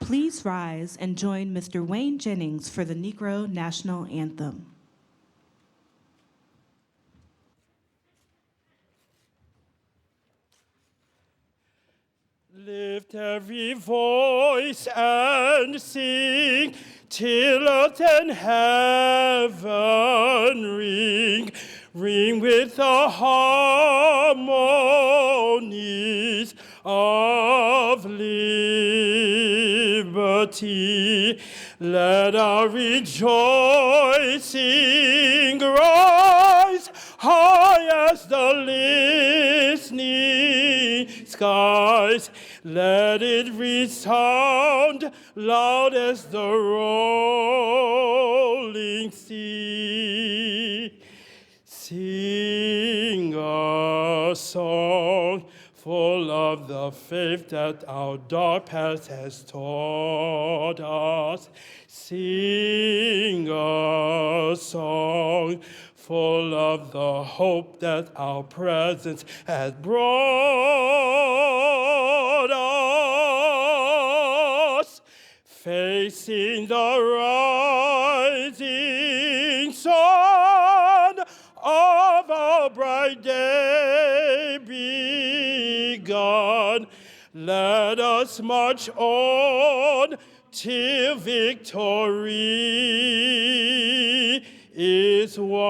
Please rise and join Mr. Wayne Jennings for the Negro National Anthem. Lift every voice and sing till earth and heaven ring. Ring with the harmonies of liberty. Let our rejoicing rise high as the listening skies. Let it resound loud as the rolling sea. Sing a song full of the faith that our dark past has taught us. Sing a song full of the hope that our presence has brought us. Facing the rising sun of our bright day begun, let us march on till victory is won.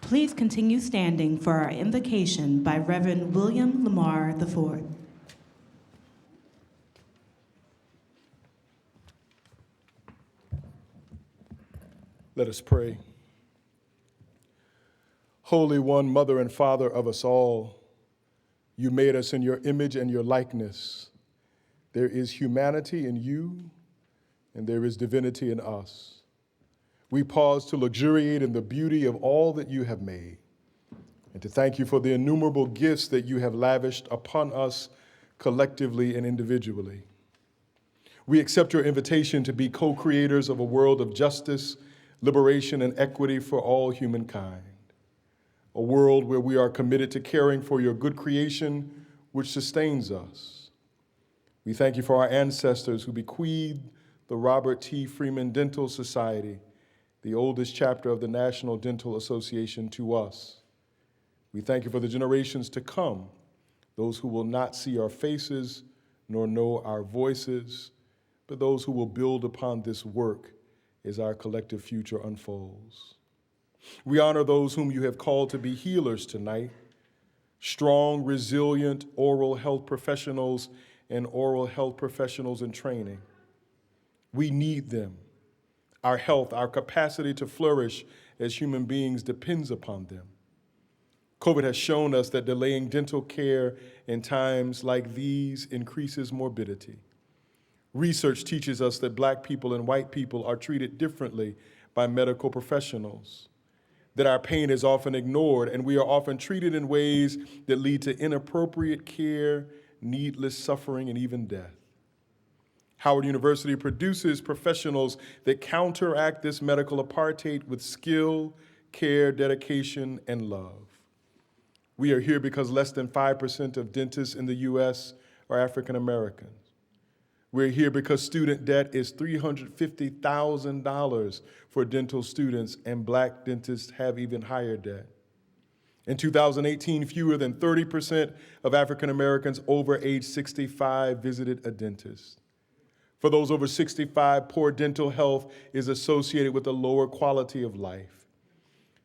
Please continue standing for our invocation by Reverend William Lamar IV. Let us pray. Holy One, Mother and Father of us all, you made us in your image and your likeness. There is humanity in you, and there is divinity in us. We pause to luxuriate in the beauty of all that you have made, and to thank you for the innumerable gifts that you have lavished upon us collectively and individually. We accept your invitation to be co-creators of a world of justice, liberation, and equity for all humankind. A world where we are committed to caring for your good creation, which sustains us. We thank you for our ancestors who bequeathed the Robert T. Freeman Dental Society, the oldest chapter of the National Dental Association, to us. We thank you for the generations to come, those who will not see our faces nor know our voices, but those who will build upon this work as our collective future unfolds. We honor those whom you have called to be healers tonight, strong, resilient oral health professionals and oral health professionals in training. We need them. Our health, our capacity to flourish as human beings depends upon them. COVID has shown us that delaying dental care in times like these increases morbidity. Research teaches us that Black people and white people are treated differently by medical professionals, that our pain is often ignored, and we are often treated in ways that lead to inappropriate care, needless suffering, and even death. Howard University produces professionals that counteract this medical apartheid with skill, care, dedication, and love. We are here because less than 5% of dentists in the US are African Americans. We're here because student debt is $350,000 for dental students, and Black dentists have even higher debt. In 2018, fewer than 30% of African Americans over age 65 visited a dentist. For those over 65, poor dental health is associated with a lower quality of life.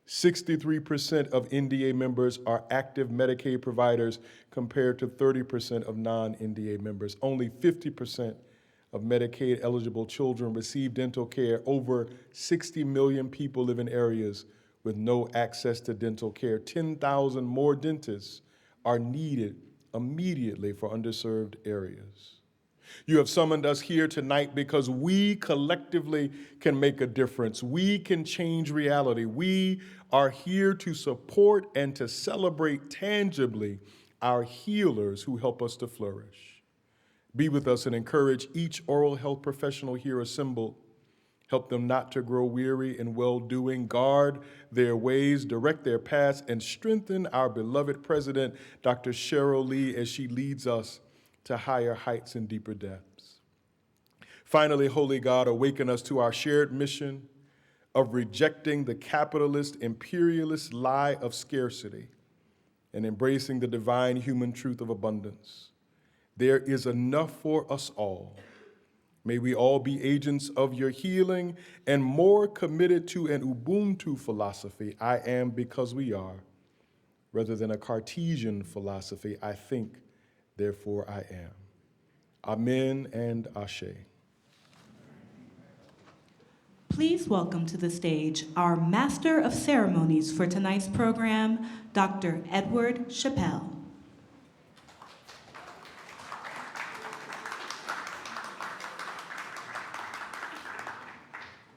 63% of NDA members are active Medicaid providers compared to 30% of non-NDA members. Only 50% of Medicaid-eligible children receive dental care. Over 60 million people live in areas with no access to dental care. 10,000 more dentists are needed immediately for underserved areas. You have summoned us here tonight because we collectively can make a difference. We can change reality. We are here to support and to celebrate tangibly our healers who help us to flourish. Be with us and encourage each oral health professional here assembled Help them not to grow weary in well-doing. Guard their ways, direct their paths, and strengthen our beloved President, Dr. Cheryl Lee, as she leads us to higher heights and deeper depths. Finally, Holy God, awaken us to our shared mission of rejecting the capitalist, imperialist lie of scarcity and embracing the divine human truth of abundance. There is enough for us all. May we all be agents of your healing and more committed to an Ubuntu philosophy, I am because we are, rather than a Cartesian philosophy, I think, therefore I am. Amen and Ashe. Please welcome to the stage our Master of Ceremonies for tonight's program, Dr. Edward Chappell.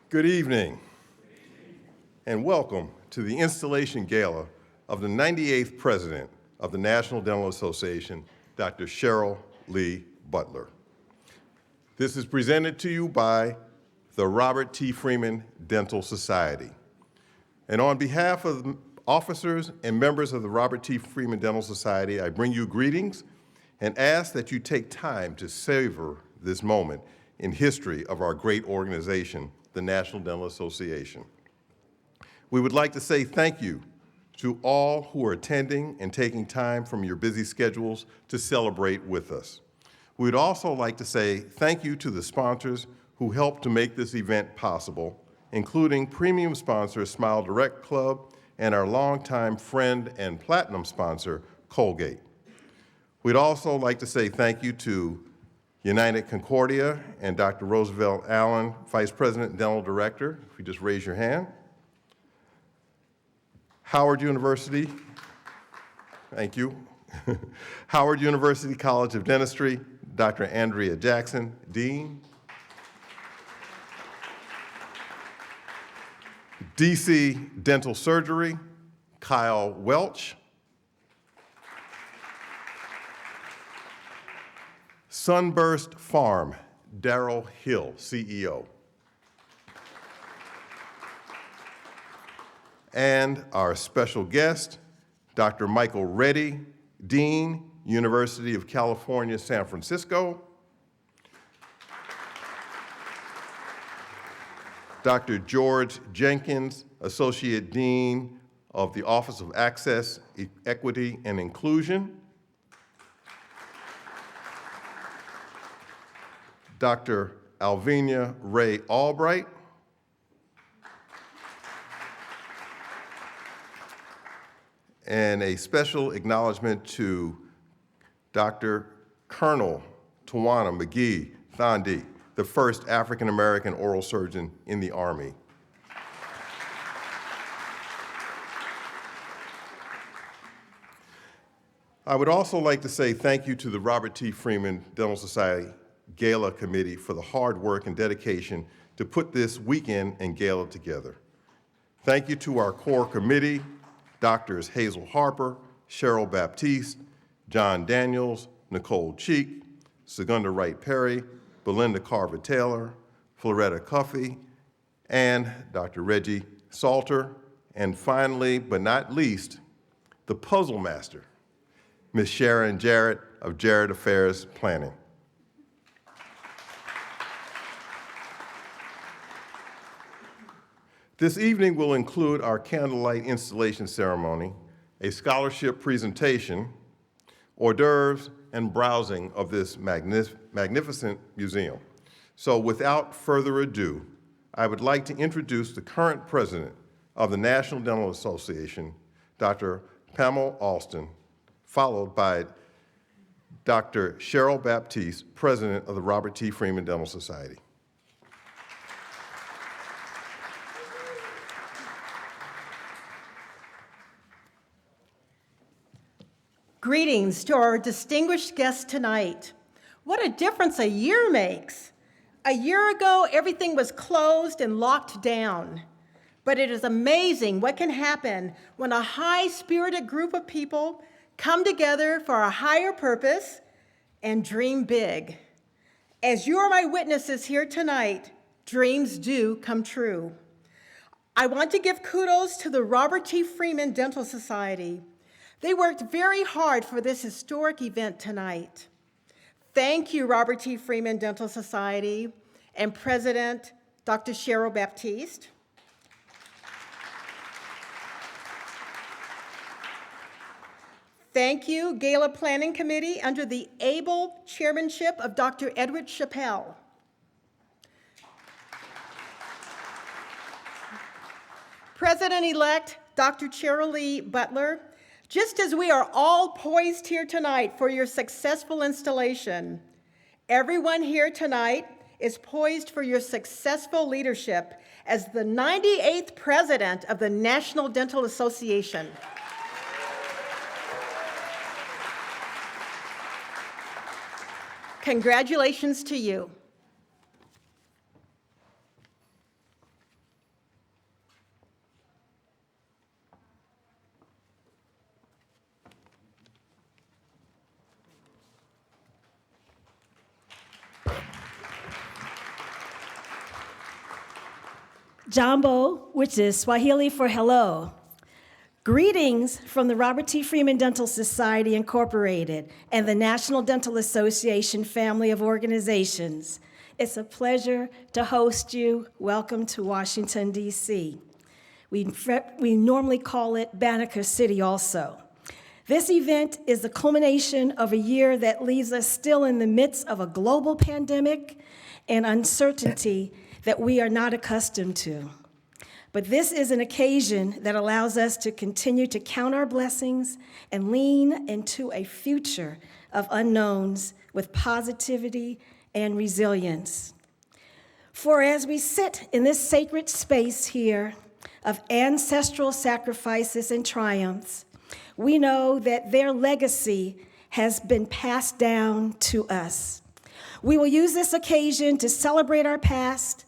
Good evening, and welcome to the installation gala of the 98th President of the National Dental Association, Dr. Cheryl Lee Butler. This is presented to you by the Robert T. Freeman Dental Society. And on behalf of the officers and members of the Robert T. Freeman Dental Society, I bring you greetings and ask that you take time to savor this moment in history of our great organization, the National Dental Association. We would like to say thank you to all who are attending and taking time from your busy schedules to celebrate with us. We'd also like to say thank you to the sponsors who helped to make this event possible, including premium sponsor Smile Direct Club and our longtime friend and platinum sponsor, Colgate. We'd also like to say thank you to United Concordia and Dr. Roosevelt Allen, Vice President and Dental Director, if you just raise your hand. Howard University, thank you. Howard University College of Dentistry, Dr. Andrea Jackson, Dean. DC Dental Surgery, Kyle Welch. Sunburst Farm, Darrell Hill, CEO. And our special guest, Dr. Michael Reddy, Dean, University of California, San Francisco. Dr. George Jenkins, Associate Dean of the Office of Access, Equity, and Inclusion. Dr. Alvina Ray Albright. And a special acknowledgement to Dr. Colonel Tawana McGee Thandi, the first African-American oral surgeon in the Army. I would also like to say thank you to the Robert T. Freeman Dental Society Gala Committee for the hard work and dedication to put this weekend and gala together. Thank you to our core committee, Doctors Hazel Harper, Cheryl Baptiste, John Daniels, Nicole Cheek, Segunda Wright Perry, Belinda Carver-Taylor, Floretta Cuffey, and Dr. Reggie Salter, and finally, but not least, the puzzle master, Ms. Sharon Jarrett of Jarrett Affairs Planning. This evening will include our candlelight installation ceremony, a scholarship presentation, hors d'oeuvres, and browsing of this magnificent museum. So without further ado, I would like to introduce the current president of the National Dental Association, Dr. Pamela Alston, followed by Dr. Cheryl Baptiste, president of the Robert T. Freeman Dental Society. Greetings to our distinguished guests tonight. What a difference a year makes. A year ago, everything was closed and locked down. But it is amazing what can happen when a high-spirited group of people come together for a higher purpose and dream big. As you are my witnesses here tonight, dreams do come true. I want to give kudos to the Robert T. Freeman Dental Society. They worked very hard for this historic event tonight. Thank you, Robert T. Freeman Dental Society and President Dr. Cheryl Baptiste. Thank you, Gala Planning Committee, under the able chairmanship of Dr. Edward Chappell. President-elect Dr. Cheryl Lee Butler, just as we are all poised here tonight for your successful installation, everyone here tonight is poised for your successful leadership as the 98th President of the National Dental Association. Congratulations to you. Jambo, which is Swahili for hello. Greetings from the Robert T. Freeman Dental Society, Incorporated, and the National Dental Association family of organizations. It's a pleasure to host you. Welcome to Washington, D.C. We normally call it Banneker City also. This event is the culmination of a year that leaves us still in the midst of a global pandemic and uncertainty that we are not accustomed to. But this is an occasion that allows us to continue to count our blessings and lean into a future of unknowns with positivity and resilience. For as we sit in this sacred space here of ancestral sacrifices and triumphs, we know that their legacy has been passed down to us. We will use this occasion to celebrate our past,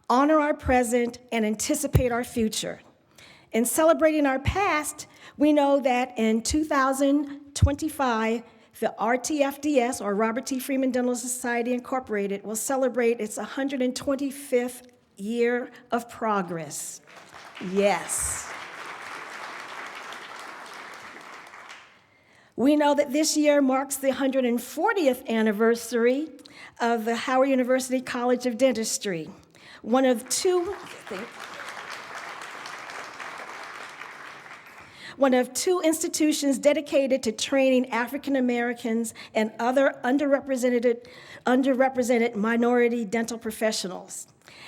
honor our present, and anticipate our future. In celebrating our past, we know that in 2025, the RTFDS, or Robert T. Freeman Dental Society, Incorporated, will celebrate its 125th year of progress. Yes. We know that this year marks the 140th anniversary of the Howard University College of Dentistry, one of two institutions dedicated to training African Americans and other underrepresented minority dental professionals.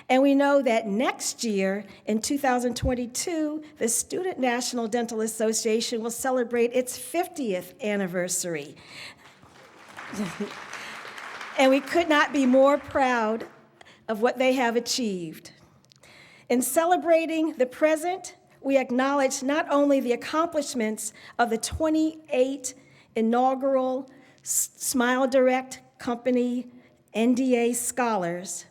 And we know that next year, in 2022, the Student National Dental Association will celebrate its 50th anniversary. And we could not be more proud of what they have achieved. In celebrating the present, we acknowledge not only the accomplishments of the 28 inaugural Smile Direct Company NDA scholars,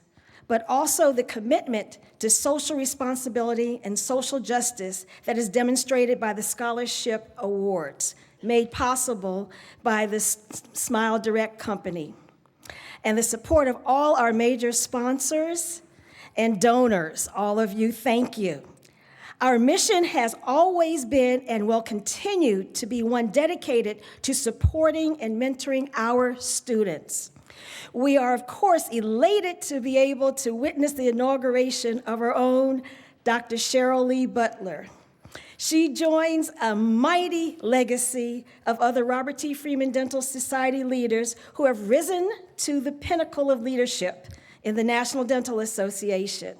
but also the commitment to social responsibility and social justice that is demonstrated by the scholarship awards made possible by the Smile Direct Company, and the support of all our major sponsors and donors. All of you, thank you. Our mission has always been and will continue to be one dedicated to supporting and mentoring our students. We are, of course, elated to be able to witness the inauguration of our own Dr. Cheryl Lee Butler. She joins a mighty legacy of other Robert T. Freeman Dental Society leaders who have risen to the pinnacle of leadership in the National Dental Association.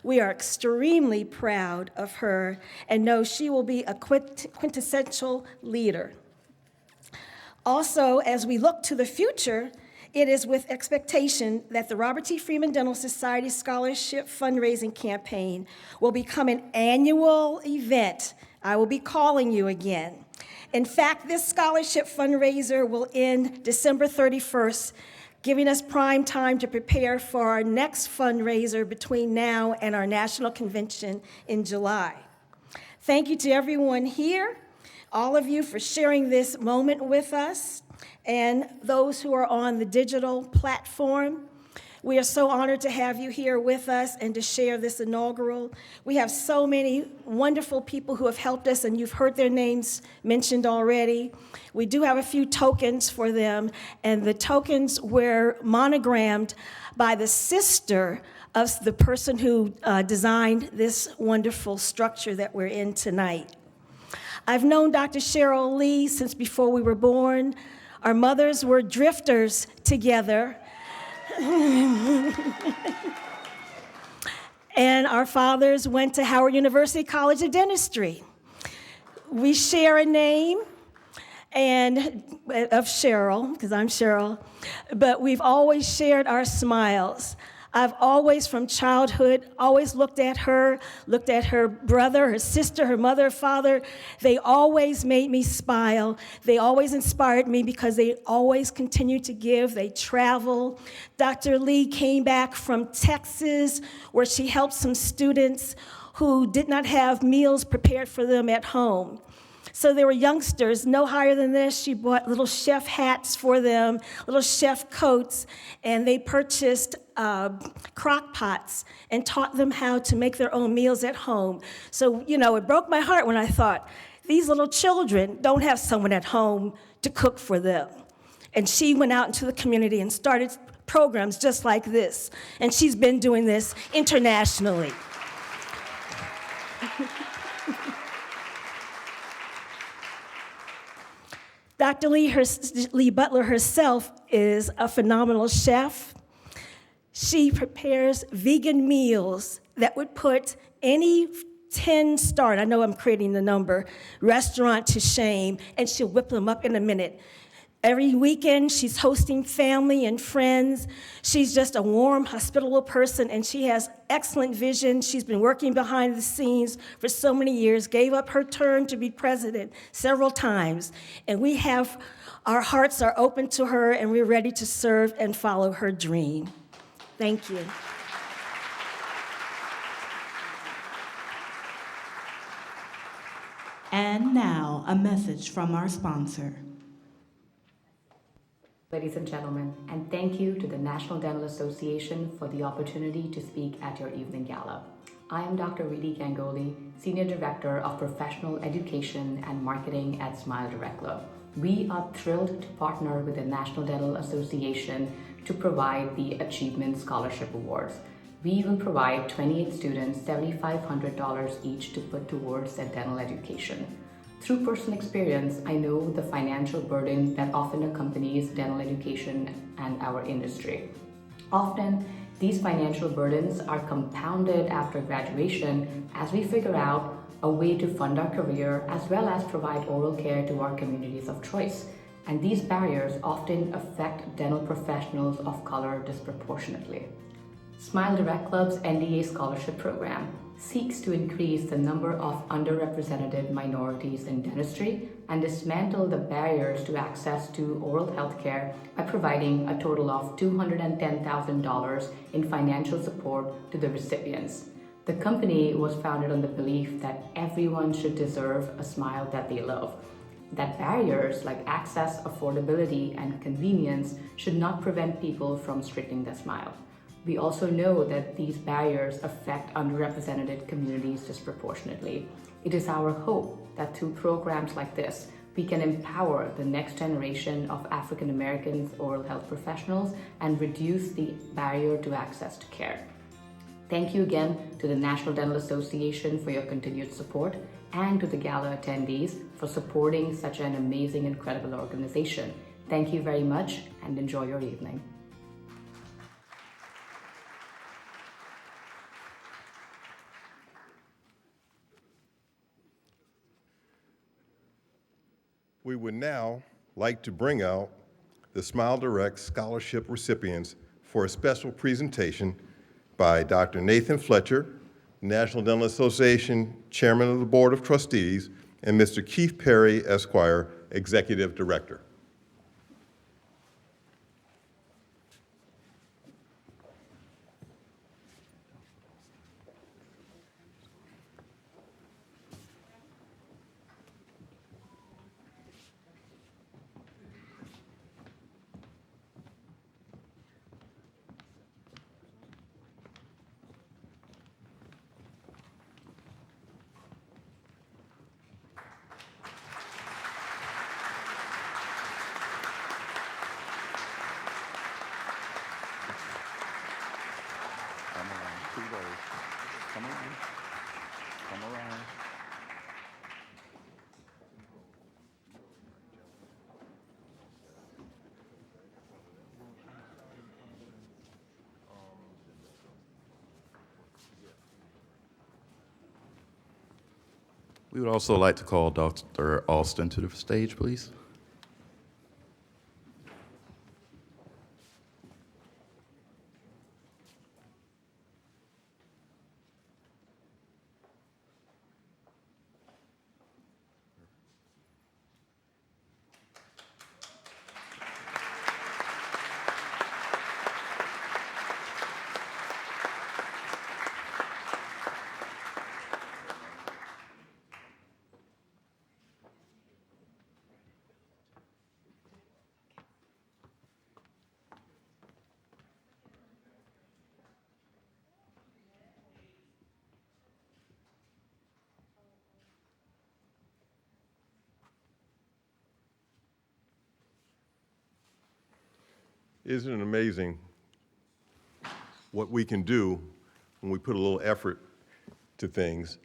We are extremely proud of her and know she will be a quintessential leader. Also, as we look to the future, it is with expectation that the Robert T. Freeman Dental Society Scholarship Fundraising Campaign will become an annual event. I will be calling you again. In fact, this scholarship fundraiser will end December 31st, giving us prime time to prepare for our next fundraiser between now and our national convention in July. Thank you to everyone here, all of you for sharing this moment with us, and those who are on the digital platform. We are so honored to have you here with us and to share this inaugural. We have so many wonderful people who have helped us, and you've heard their names mentioned already. We do have a few tokens for them, and the tokens were monogrammed by the sister of the person who designed this wonderful structure that we're in tonight. I've known Dr. Cheryl Lee since before we were born. Our mothers were drifters together. And our fathers went to Howard University College of Dentistry. We share a name and of Cheryl, because I'm Cheryl, but we've always shared our smiles. I've always, from childhood, always looked at her brother, her sister, her mother, father. They always made me smile. They always inspired me because they always continued to give. They travel. Dr. Lee came back from Texas, where she helped some students who did not have meals prepared for them at home. So they were youngsters, no higher than this. She bought little chef hats for them, little chef coats, and they purchased crock pots and taught them how to make their own meals at home. So, it broke my heart when I thought, these little children don't have someone at home to cook for them. And she went out into the community and started programs just like this. And she's been doing this internationally. Dr. Lee Butler herself is a phenomenal chef. She prepares vegan meals that would put any 10-star, and I know I'm creating the number, restaurant to shame, and she'll whip them up in a minute. Every weekend, she's hosting family and friends. She's just a warm, hospitable person, and she has excellent vision. She's been working behind the scenes for so many years, gave up her turn to be president several times, and our hearts are open to her, and we're ready to serve and follow her dream. Thank you. And now, a message from our sponsor. Ladies and gentlemen, and thank you to the National Dental Association for the opportunity to speak at your evening gala. I am Dr. Riti Gangoli, Senior Director of Professional Education and Marketing at Smile Direct Club. We are thrilled to partner with the National Dental Association to provide the Achievement Scholarship Awards. We will provide 28 students $7,500 each to put towards their dental education. Through personal experience, I know the financial burden that often accompanies dental education and our industry. Often, these financial burdens are compounded after graduation as we figure out a way to fund our career as well as provide oral care to our communities of choice. And these barriers often affect dental professionals of color disproportionately. Smile Direct Club's NDA Scholarship Program seeks to increase the number of underrepresented minorities in dentistry and dismantle the barriers to access to oral health care by providing a total of $210,000 in financial support to the recipients. The company was founded on the belief that everyone should deserve a smile that they love, that barriers like access, affordability, and convenience should not prevent people from straightening their smile. We also know that these barriers affect underrepresented communities disproportionately. It is our hope that through programs like this, we can empower the next generation of African Americans oral health professionals and reduce the barrier to access to care. Thank you again to the National Dental Association for your continued support and to the Gala attendees for supporting such an amazing, incredible organization. Thank you very much and enjoy your evening. We would now like to bring out the Smile Direct Scholarship recipients for a special presentation by Dr. Nathan Fletcher, National Dental Association Chairman of the Board of Trustees, and Mr. Keith Perry, Esquire, Executive Director. We would also like to call Dr. Alston to the stage, please. Isn't it amazing what we can do when we put a little effort to things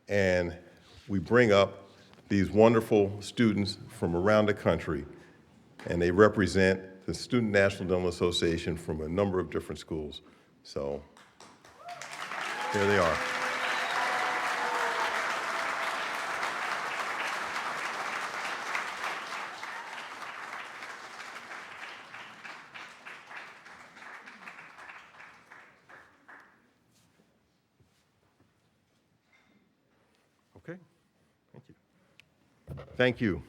and we bring up these wonderful students from around the country, and they represent the Student National Dental Association from a number of different schools. So here they are. Okay, thank you. Thank you.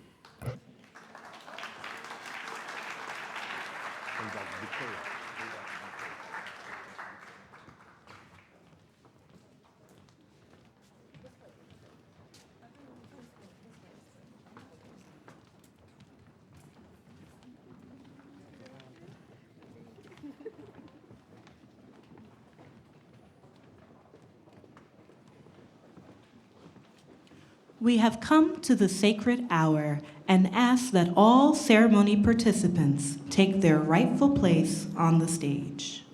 We have come to the sacred hour and ask that all ceremony participants take their rightful place on the stage.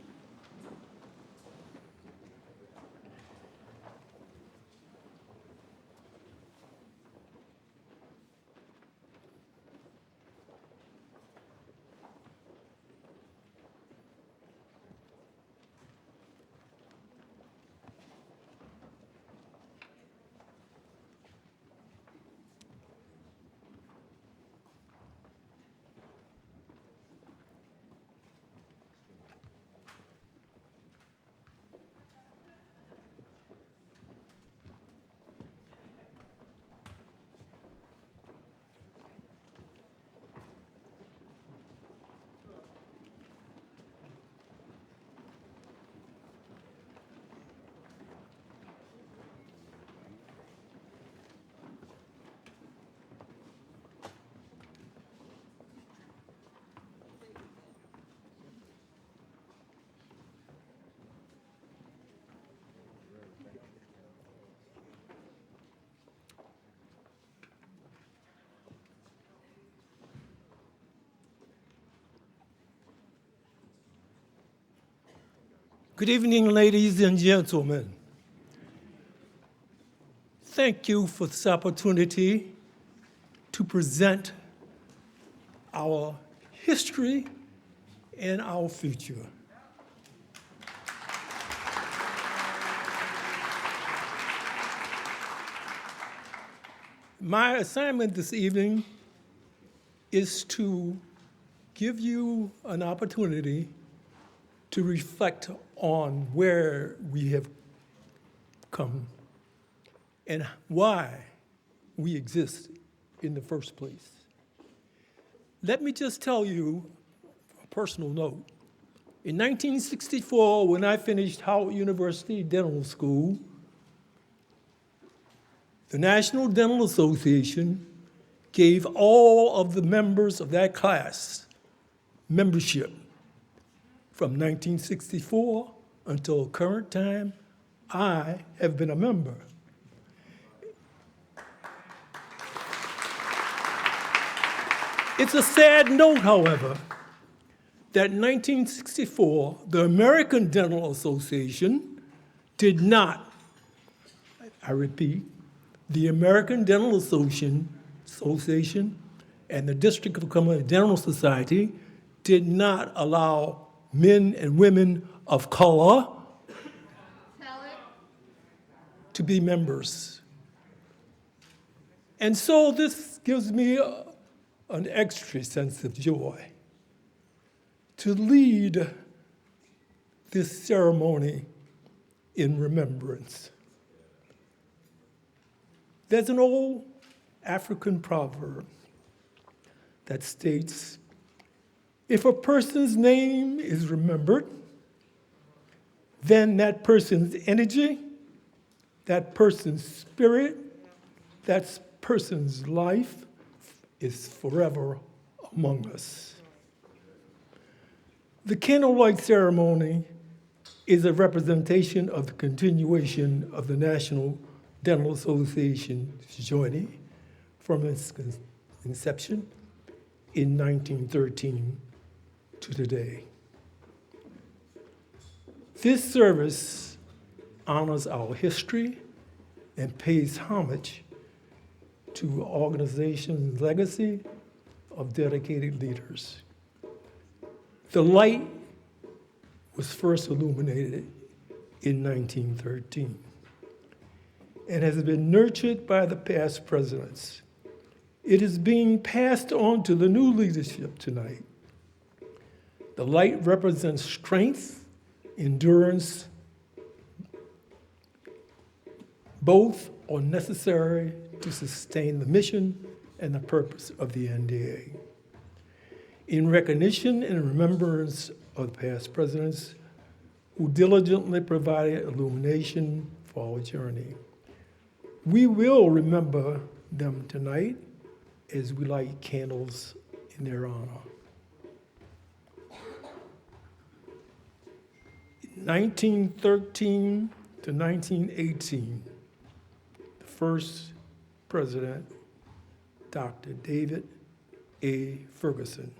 Good evening, ladies and gentlemen. Thank you for this opportunity to present our history and our future. My assignment this evening is to give you an opportunity to reflect on where we have come and why we exist in the first place. Let me just tell you a personal note. In 1964, when I finished Howard University Dental School, the National Dental Association gave all of the members of that class membership. From 1964 until current time, I have been a member. It's a sad note, however, that in 1964, the American Dental Association did not, I repeat, the American Dental Association and the District of Columbia Dental Society did not allow men and women of color to be members. And so this gives me an extra sense of joy to lead this ceremony in remembrance. There's an old African proverb that states, if a person's name is remembered, then that person's energy, that person's spirit, that person's life is forever among us. The candlelight ceremony is a representation of the continuation of the National Dental Association's journey from its inception in 1913 to today. This service honors our history and pays homage to our organization's legacy of dedicated leaders. The light was first illuminated in 1913 and has been nurtured by the past presidents. It is being passed on to the new leadership tonight. The light represents strength, endurance. Both are necessary to sustain the mission and the purpose of the NDA. In recognition and remembrance of the past presidents who diligently provided illumination for our journey, we will remember them tonight as we light candles in their honor. In 1913 to 1918, the first president, Dr. David A. Ferguson.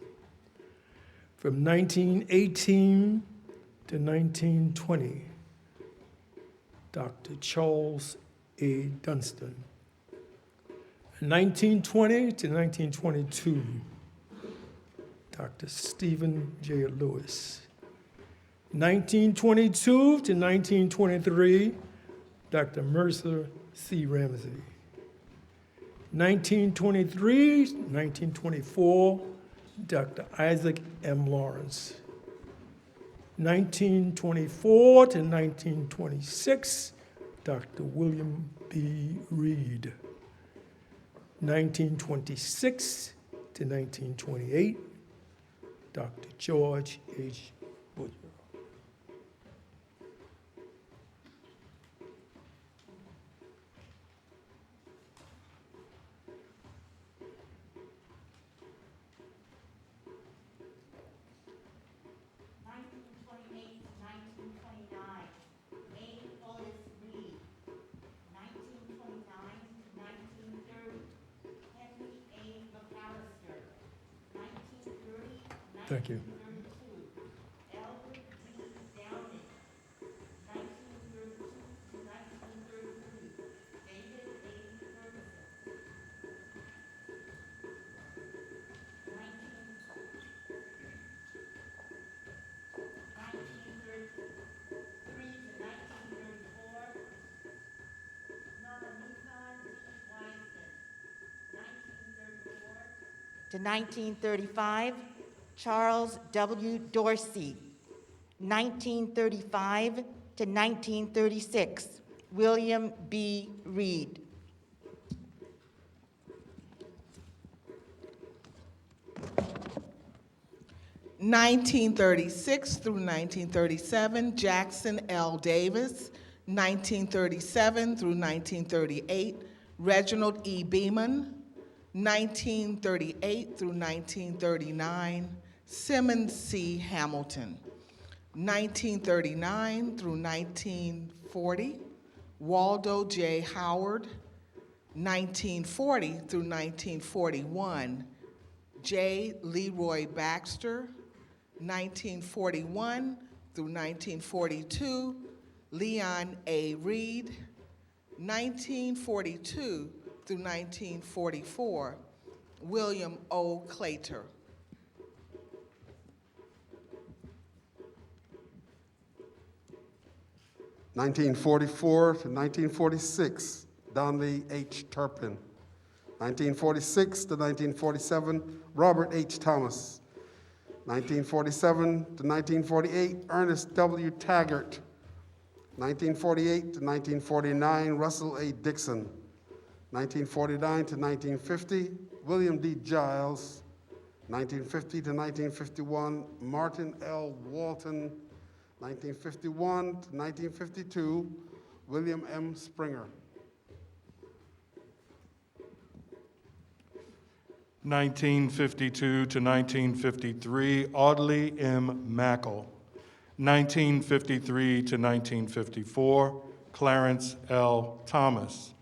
From 1918 to 1920, Dr. Charles A. Dunstan. 1920 to 1922, Dr. Stephen J. Lewis. 1922 to 1923, Dr. Mercer C. Ramsey. 1923 to 1924, Dr. Isaac M. Lawrence. 1924 to 1926, Dr. William B. Reed. 1926 to 1928, Dr. George H. Butcher. Thank you. To 1935, Charles W. Dorsey. 1935 to 1936, William B. Reed. (1936 through 1937, Jackson L. Davis. 1937 through 1938, Reginald E. Beeman. 1938 through 1939, Simmons C. Hamilton. 1939 through 1940, Waldo J. Howard. 1940 through 1941, J. Leroy Baxter. 1941 through 1942, Leon A. Reed. 1942 through 1944, William O. Claytor. (1944 to 1946), Donley H. Turpin. 1946 to 1947, Robert H. Thomas. 1947 to 1948, Ernest W. Taggart. 1948 to 1949, Russell A. Dixon. 1949 to 1950, William D. Giles. 1950 to 1951, Martin L. Walton. 1951 to 1952, William M. Springer. 1952 to 1953, Audley M. Mackle. 1953 to 1954, Clarence L. Thomas.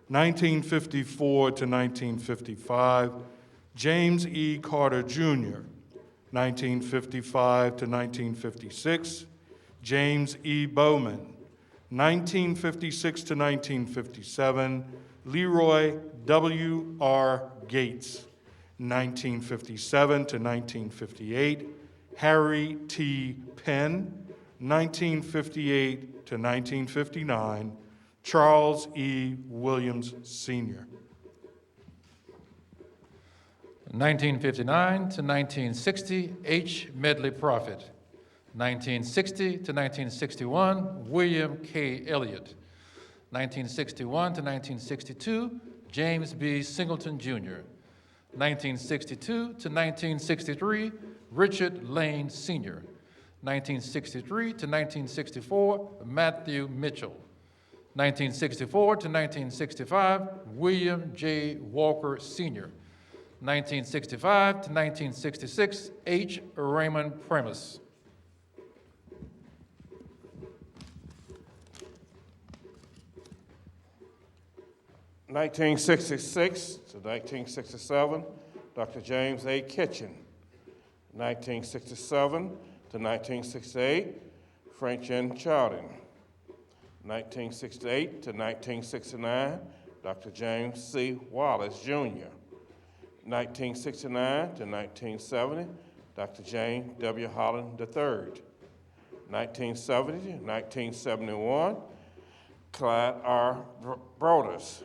1954 to 1955, James E. Carter Jr. 1955 to 1956, James E. Bowman. 1956 to 1957, Leroy W. R. Gates. 1957 to 1958, Harry T. Penn. 1958 to 1959, Charles E. Williams, Sr. 1959 to 1960, H. Medley Prophet. 1960 to 1961, William K. Elliott. 1961 to 1962, James B. Singleton, Jr. 1962 to 1963, Richard Lane, Sr. 1963 to 1964, Matthew Mitchell. 1964 to 1965, William J. Walker, Sr. 1965 to 1966, H. Raymond Premis. (1966 to 1967), Dr. James A. Kitchen. 1967 to 1968, French N. Chowden. 1968 to 1969, Dr. James C. Wallace, Jr. 1969 to 1970, Dr. James W. Holland III. 1970 to 1971, Clyde R. Broders.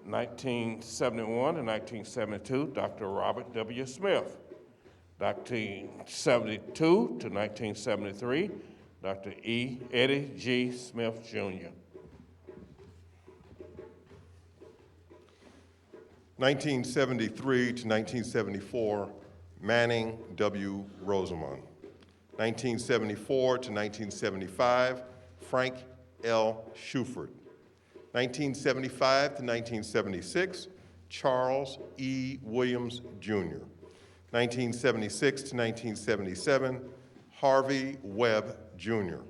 1971 to 1972, Dr. Robert W. Smith. 1972 to 1973, Dr. E. Eddie G. Smith, Jr. 1973 to 1974, Manning W. Rosamond. 1974 to 1975, Frank L. Shuford. 1975 to 1976, Charles E. Williams, Jr. 1976 to 1977, Harvey Webb, Jr.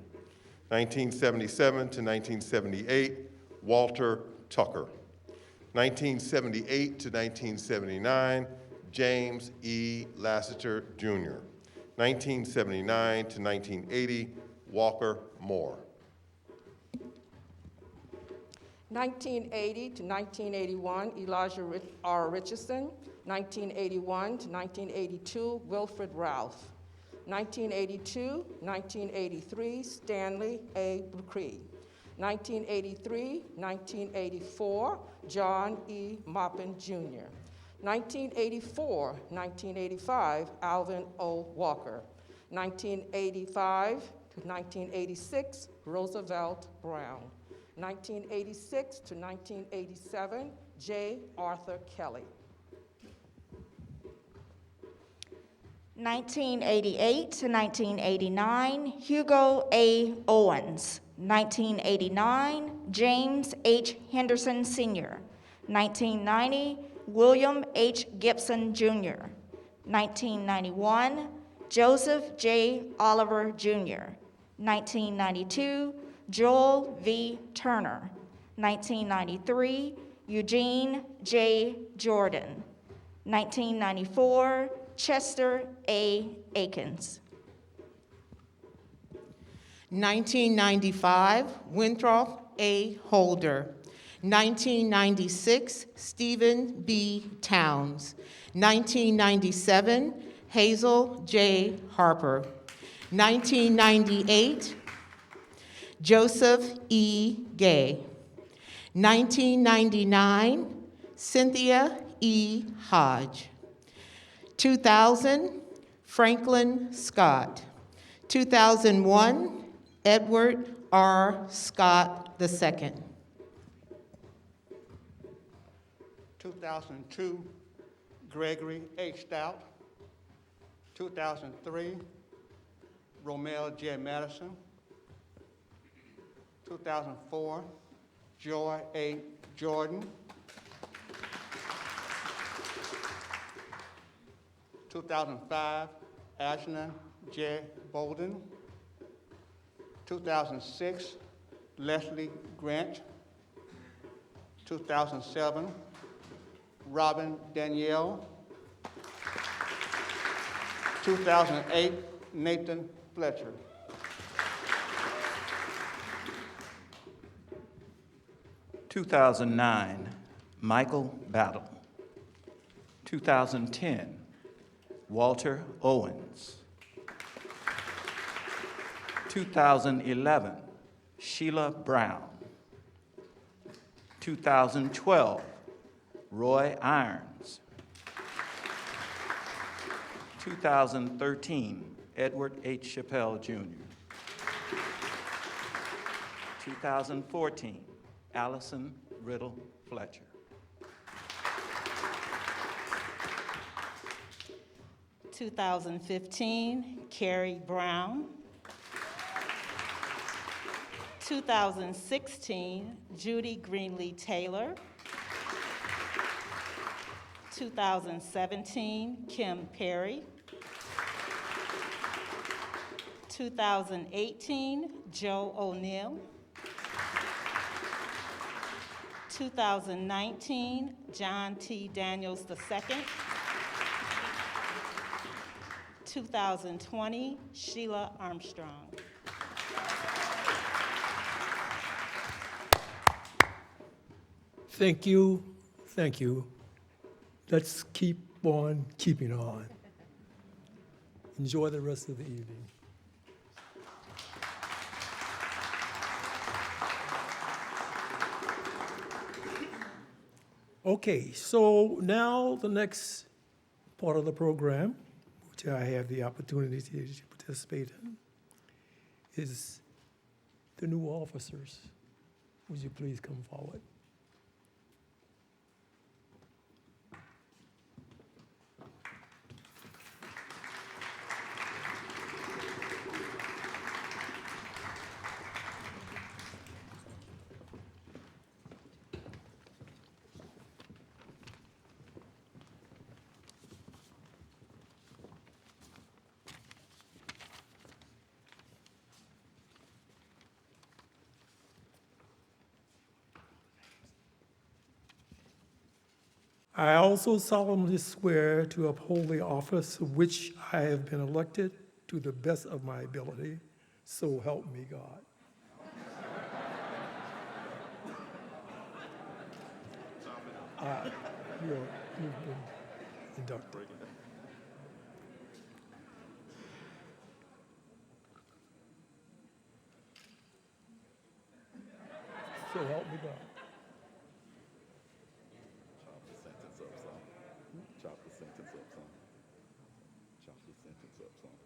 1977 to 1978, Walter Tucker. 1978 to 1979, James E. Lassiter, Jr. 1979 to 1980, Walker Moore. 1980 to 1981, Elijah R. Richardson. 1981 to 1982, Wilfred Ralph. 1982, 1983, Stanley A. Bucree. 1983, 1984, John E. Maupin, Jr. 1984, 1985, Alvin O. Walker. 1985 to 1986, Roosevelt Brown. 1986 to 1987, J. Arthur Kelly. 1988 to 1989, Hugo A. Owens. 1989, James H. Henderson, Sr. 1990, William H. Gibson, Jr. 1991, Joseph J. Oliver, Jr. 1992, Joel V. Turner. 1993, Eugene J. Jordan. 1994, Chester A. Akins. 1995, Winthrop A. Holder. 1996, Stephen B. Towns. 1997, Hazel J. Harper. 1998, Joseph E. Gay. 1999, Cynthia E. Hodge. 2000, Franklin Scott. 2001, Edward R. Scott II. 2002, Gregory H. Stout. 2003, Romel J. Madison. 2004, Joy A. Jordan. 2005, Ashland J. Bolden. 2006, Leslie Grant. 2007, Robin Danielle. 2008, Nathan Fletcher. (2009) Michael Battle. 2010, Walter Owens. 2011, Sheila Brown. 2012, Roy Irons. 2013, Edward H. Chappelle, Jr. 2014, Allison Riddle Fletcher. 2015, Carrie Brown. 2016, Judy Greenlee Taylor. 2017, Kim Perry. 2018, Joe O'Neill. 2019, John T. Daniels II. 2020, Sheila Armstrong. Thank you, thank you. Let's keep on keeping on. Enjoy the rest of the evening. Okay, so now the next part of the program, which I have the opportunity to participate in, is the new officers. Would you please come forward? I also solemnly swear to uphold the office of which I have been elected to the best of my ability, so help me God. You've been inducted. So help me God. Chop the sentence up some. Chop the sentence up some.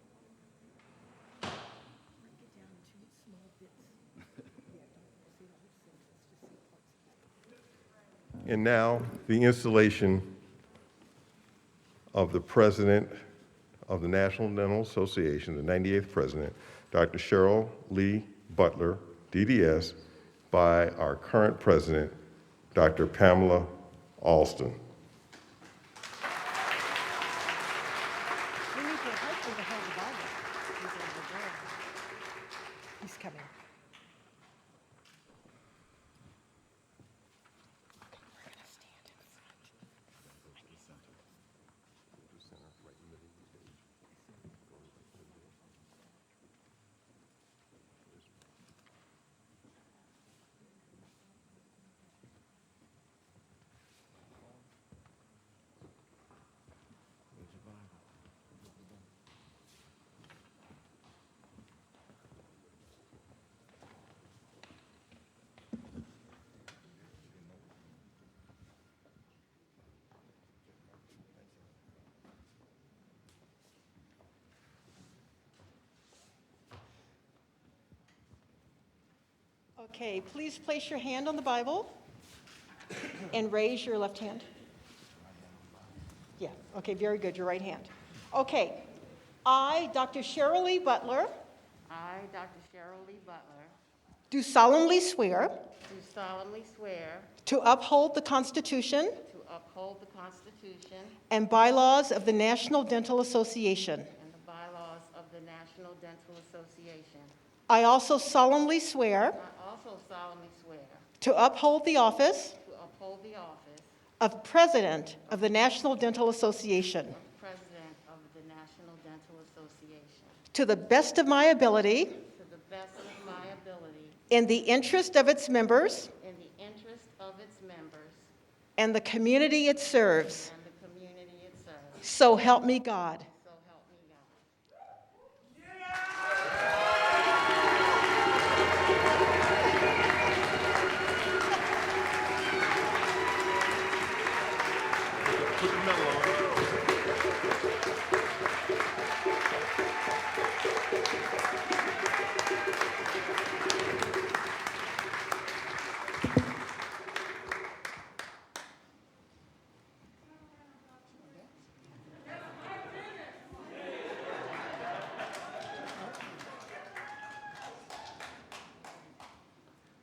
Break it down into small bits. Yeah, don't say the whole sentence, just say parts. And now, the installation of the President of the National Dental Association, the 98th President, Dr. Cheryl Lee Butler, DDS, by our current President, Dr. Pamela Alston. We need to hopefully to hold the Bible. He's coming. We're gonna stand in front. Okay, please place your hand on the Bible and raise your left hand. Yeah, okay, very good, your right hand. Okay, I, Dr. Cheryl Lee Butler, I, Dr. Cheryl Lee Butler, do solemnly swear do solemnly swear to uphold the Constitution to uphold the Constitution and bylaws of the National Dental Association. and the bylaws of the National Dental Association. I also solemnly swear I also solemnly swear to uphold the office to uphold the office of President of the National Dental Association of President of the National Dental Association to the best of my ability to the best of my ability in the interest of its members in the interest of its members and the community it serves. and the community it serves. So help me God. So help me God. Put the medal on.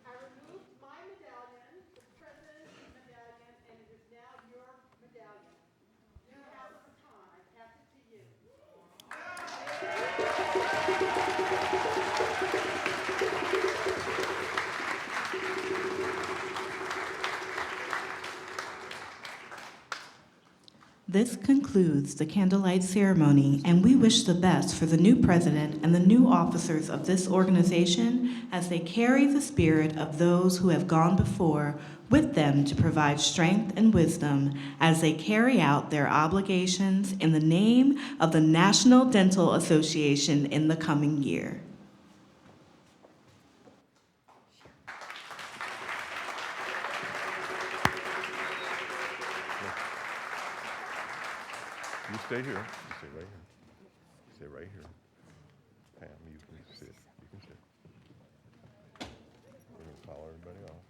I removed my medallion, the president's medallion, and it is now your medallion. You have the baton. I pass it to you. This concludes the candlelight ceremony, and we wish the best for the new president and the new officers of this organization as they carry the spirit of those who have gone before with them to provide strength and wisdom as they carry out their obligations in the name of the National Dental Association in the coming year. You stay here. You stay right here. Stay right here. Pam, you can sit. You can sit. We're going to follow everybody off.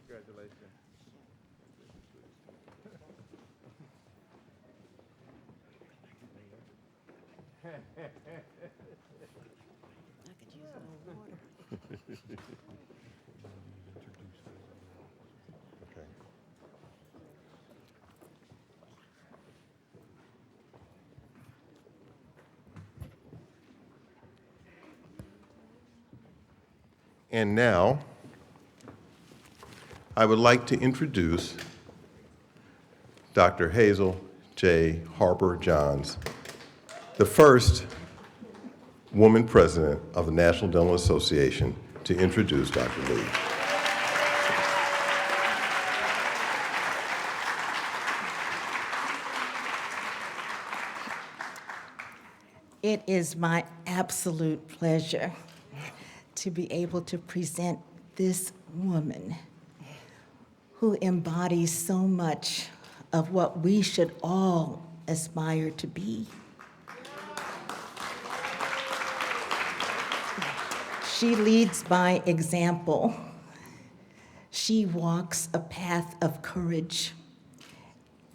Congratulations. Okay. And now, I would like to introduce Dr. Hazel J. Harper Johns, the first woman president of the National Dental Association, to introduce Dr. Lee. It is my absolute pleasure to be able to present this woman who embodies so much of what we should all aspire to be. She leads by example. She walks a path of courage,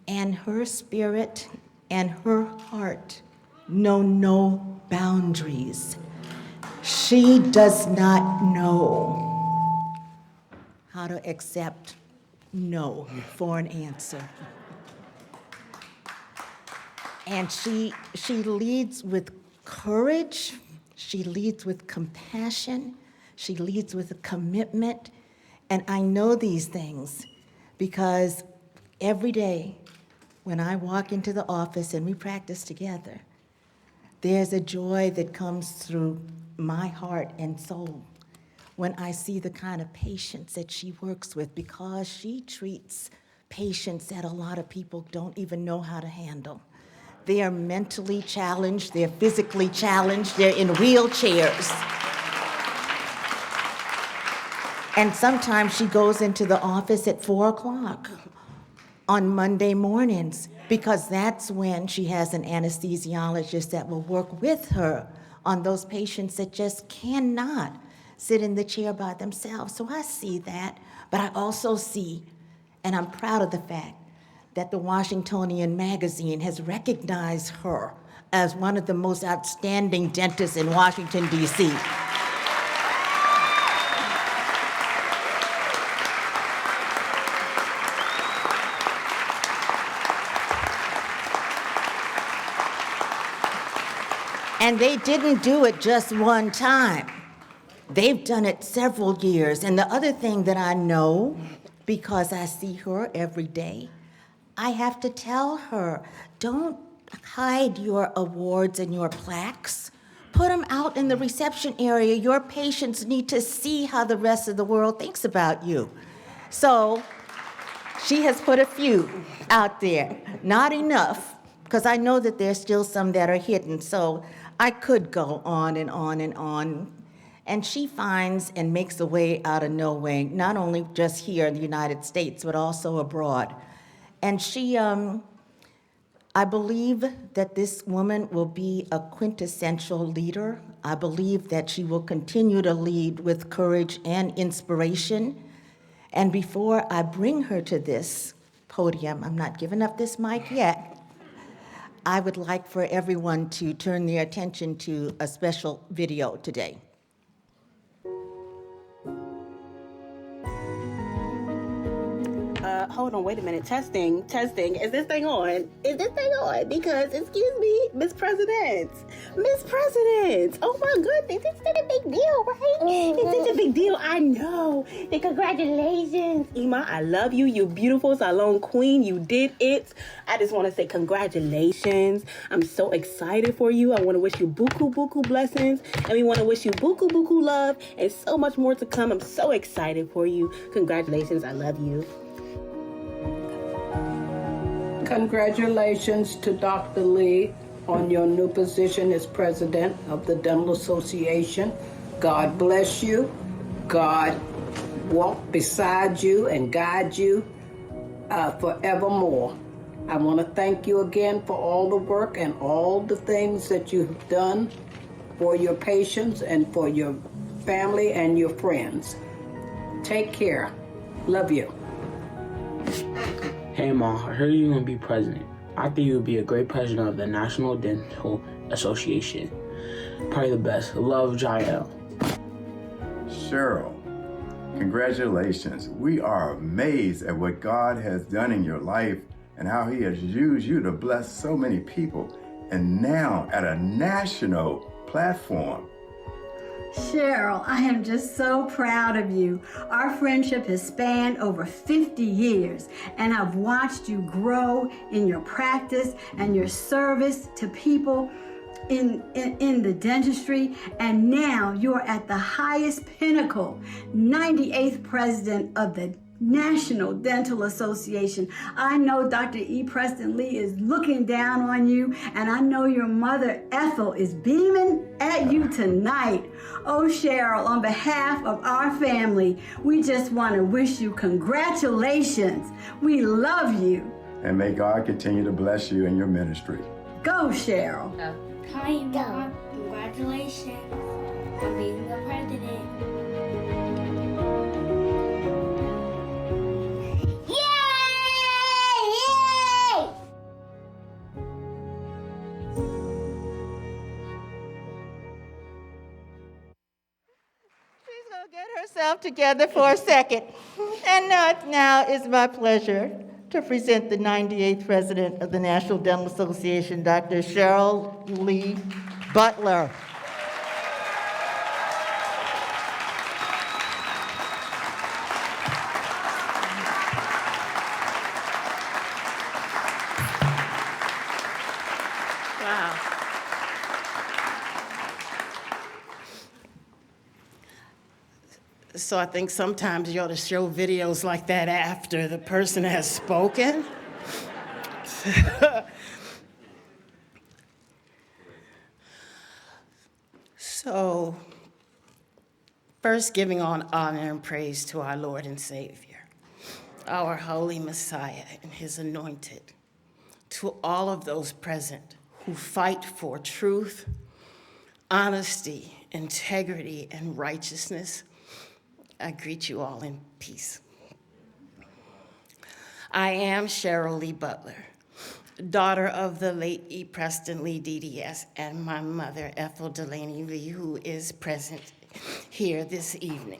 and her spirit and her heart know no boundaries. She does not know how to accept no for an answer. And she leads with courage, she leads with compassion, she leads with a commitment. And I know these things because every day when I walk into the office and we practice together, there's a joy that comes through my heart and soul when I see the kind of patients that she works with, because she treats patients that a lot of people don't even know how to handle. They are mentally challenged, they're physically challenged, they're in wheelchairs. And sometimes she goes into the office at 4 o'clock on Monday mornings, because that's when she has an anesthesiologist that will work with her on those patients that just cannot sit in the chair by themselves. So I see that, but I also see, and I'm proud of the fact, that the Washingtonian magazine has recognized her as one of the most outstanding dentists in Washington, D.C. And they didn't do it just one time. They've done it several years. And the other thing that I know, because I see her every day, I have to tell her, don't hide your awards and your plaques. Put them out in the reception area. Your patients need to see how the rest of the world thinks about you. So she has put a few out there. Not enough, because I know that there's still some that are hidden. So I could go on and on and on. And she finds and makes a way out of no way, not only just here in the United States, but also abroad. And she, I believe that this woman will be a quintessential leader. I believe that she will continue to lead with courage and inspiration. And before I bring her to this podium, I'm not giving up this mic yet, I would like for everyone to turn their attention to a special video today. Hold on, wait a minute. Testing. Is this thing on? Because, excuse me, Miss President. Oh my goodness, it's such a big deal, right? It's such a big deal, I know. And congratulations. Ima, I love you. You beautiful Salon Queen. You did it. I just want to say congratulations. I'm so excited for you. I want to wish you buku blessings. And we want to wish you buku love and so much more to come. I'm so excited for you. Congratulations. I love you. Congratulations to Dr. Lee on your new position as president of the Dental Association. God bless you. God walk beside you and guide you forevermore. I want to thank you again for all the work and all the things that you've done for your patients and for your family and your friends. Take care. Love you. Hey Ma, I heard you're gonna be president. I think you would be a great president of the National Dental Association. Probably the best. Love, Jael. Cheryl, congratulations. We are amazed at what God has done in your life and how He has used you to bless so many people, and now at a national platform. Cheryl, I am just so proud of you. Our friendship has spanned over 50 years, and I've watched you grow in your practice and your service to people in the dentistry, and now you're at the highest pinnacle, 98th president of the National Dental Association. I know Dr. E. Preston Lee is looking down on you, and I know your mother Ethel is beaming at you tonight. Oh, Cheryl, on behalf of our family, we just want to wish you congratulations. We love you. And may God continue to bless you in your ministry. Go, Cheryl. Hi, Mom. Congratulations on being the president. Herself together for a second. And now it's my pleasure to present the 98th President of the National Dental Association, Dr. Cheryl Lee Butler. So I think sometimes you ought to show videos like that after the person has spoken. So, first giving on honor and praise to our Lord and Savior, our holy Messiah and his anointed, to all of those present who fight for truth, honesty, integrity, and righteousness, I greet you all in peace. I am Cheryl Lee Butler, daughter of the late E. Preston Lee DDS and my mother, Ethel Delaney Lee, who is present here this evening.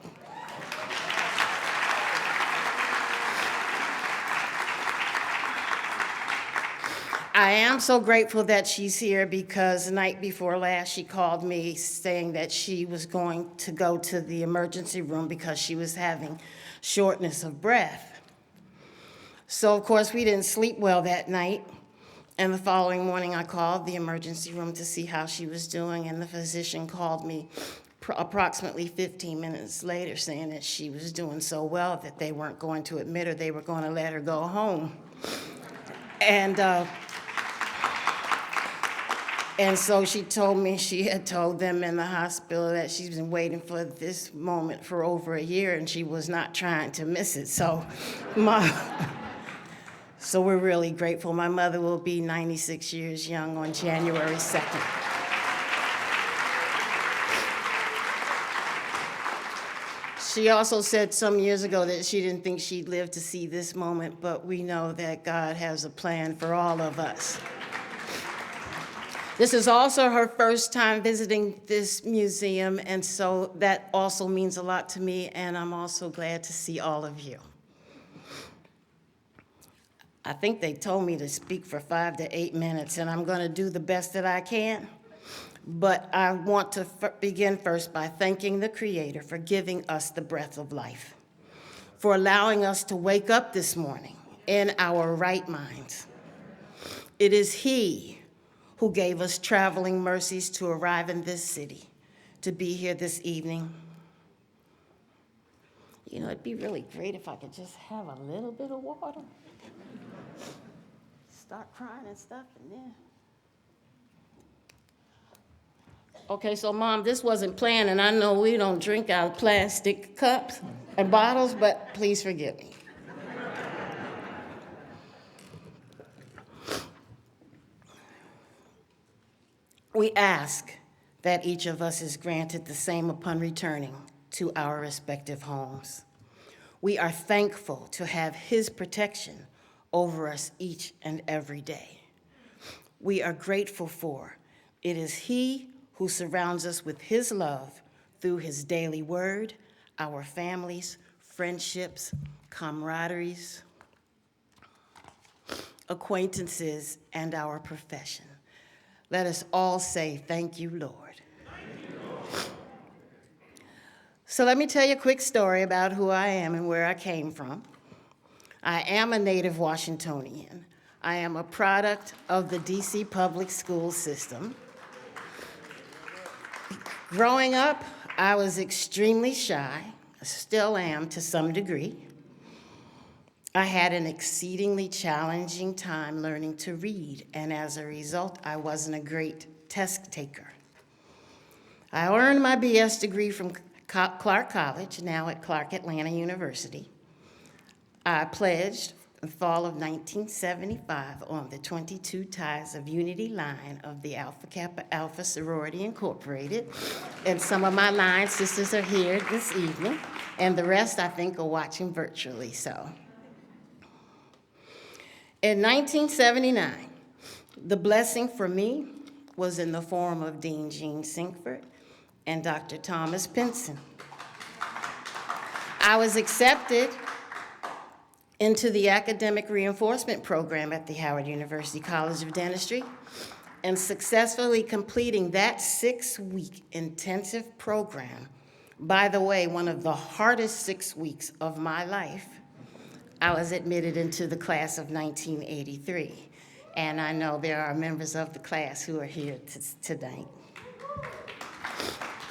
I am so grateful that she's here because the night before last, she called me saying that she was going to go to the emergency room because she was having shortness of breath. So, of course, we didn't sleep well that night. And the following morning, I called the emergency room to see how she was doing, and the physician called me approximately 15 minutes later saying that she was doing so well that they weren't going to admit her, they were going to let her go home. And so she told me she had told them in the hospital that she's been waiting for this moment for over a year and she was not trying to miss it. So we're really grateful. My mother will be 96 years young on January 2nd. She also said some years ago that she didn't think she'd live to see this moment, but we know that God has a plan for all of us. This is also her first time visiting this museum, and so that also means a lot to me, and I'm also glad to see all of you. I think they told me to speak for 5 to 8 minutes, and I'm going to do the best that I can. But I want to begin first by thanking the Creator for giving us the breath of life, for allowing us to wake up this morning in our right minds. It is He who gave us traveling mercies to arrive in this city, to be here this evening. You know, it'd be really great if I could just have a little bit of water. Start crying and stuff, and then. Okay, so Mom, this wasn't planned, and I know we don't drink out of plastic cups and bottles, but please forgive me. We ask that each of us is granted the same upon returning to our respective homes. We are thankful to have His protection over us each and every day. We are grateful for it is He who surrounds us with His love through His daily word, our families, friendships, camaraderies, acquaintances, and our profession. Let us all say, thank you, Lord. Thank you, Lord. So let me tell you a quick story about who I am and where I came from. I am a native Washingtonian. I am a product of the DC public school system. Growing up, I was extremely shy, still am to some degree. I had an exceedingly challenging time learning to read, and as a result, I wasn't a great test taker. I earned my BS degree from Clark College, now at Clark Atlanta University. I pledged in the fall of 1975 on the 22 ties of unity line of the Alpha Kappa Alpha Sorority Incorporated. And some of my line sisters are here this evening, and the rest I think are watching virtually, so. In 1979, the blessing for me was in the form of Dean Jean Sinkford and Dr. Thomas Pinson. I was accepted into the academic reinforcement program at the Howard University College of Dentistry, and successfully completing that 6-week intensive program, by the way, one of the hardest 6 weeks of my life, I was admitted into the class of 1983. And I know there are members of the class who are here tonight.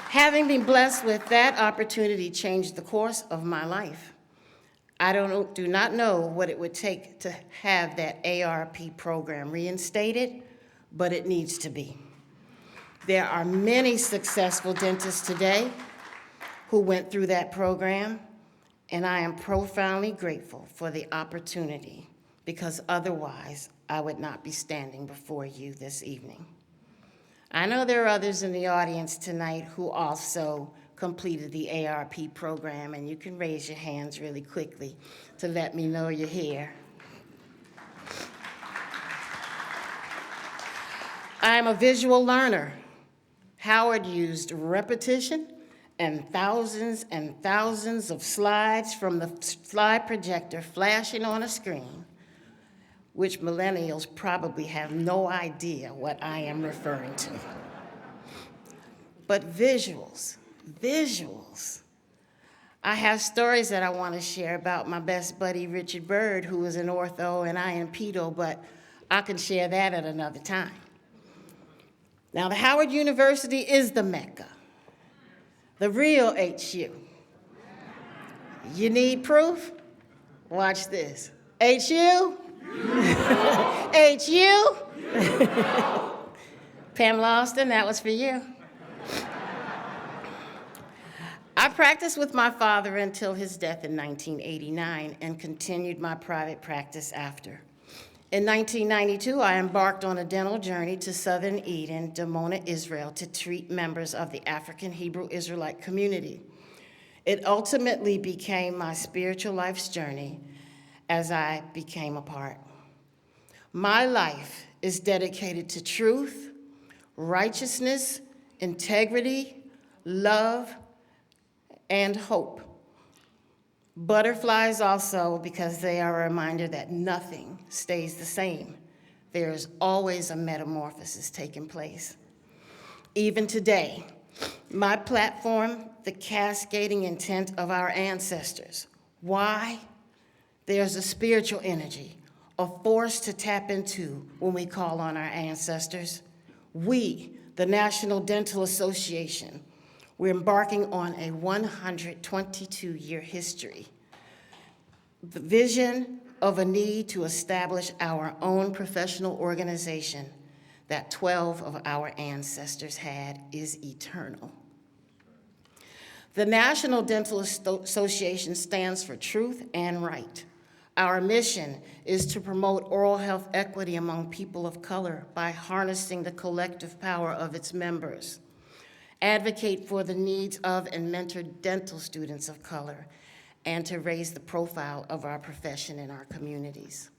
Having been blessed with that opportunity changed the course of my life. I do not know what it would take to have that ARP program reinstated, but it needs to be. There are many successful dentists today who went through that program, and I am profoundly grateful for the opportunity, because otherwise I would not be standing before you this evening. I know there are others in the audience tonight who also completed the ARP program, and you can raise your hands really quickly to let me know you're here. I am a visual learner. Howard used repetition and thousands of slides from the slide projector flashing on a screen, which millennials probably have no idea what I am referring to. But visuals. I have stories that I want to share about my best buddy, Richard Bird, who was an ortho and I am pedo, but I can share that at another time. Now, the Howard University is the Mecca, the real HU. You need proof? Watch this. HU? HU? Pamela Austin, that was for you. I practiced with my father until his death in 1989 and continued my private practice after. In 1992, I embarked on a dental journey to southern Eden, Dimona, Israel, to treat members of the African Hebrew Israelite community. It ultimately became my spiritual life's journey as I became a part. My life is dedicated to truth, righteousness, integrity, love, and hope. Butterflies also, because they are a reminder that nothing stays the same. There is always a metamorphosis taking place. Even today, my platform, the cascading intent of our ancestors. Why? There's a spiritual energy, a force to tap into when we call on our ancestors. We, the National Dental Association, we're embarking on a 122-year history. The vision of a need to establish our own professional organization that 12 of our ancestors had is eternal. The National Dental Association stands for truth and right. Our mission is to promote oral health equity among people of color by harnessing the collective power of its members, advocate for the needs of and mentor dental students of color, and to raise the profile of our profession in our communities.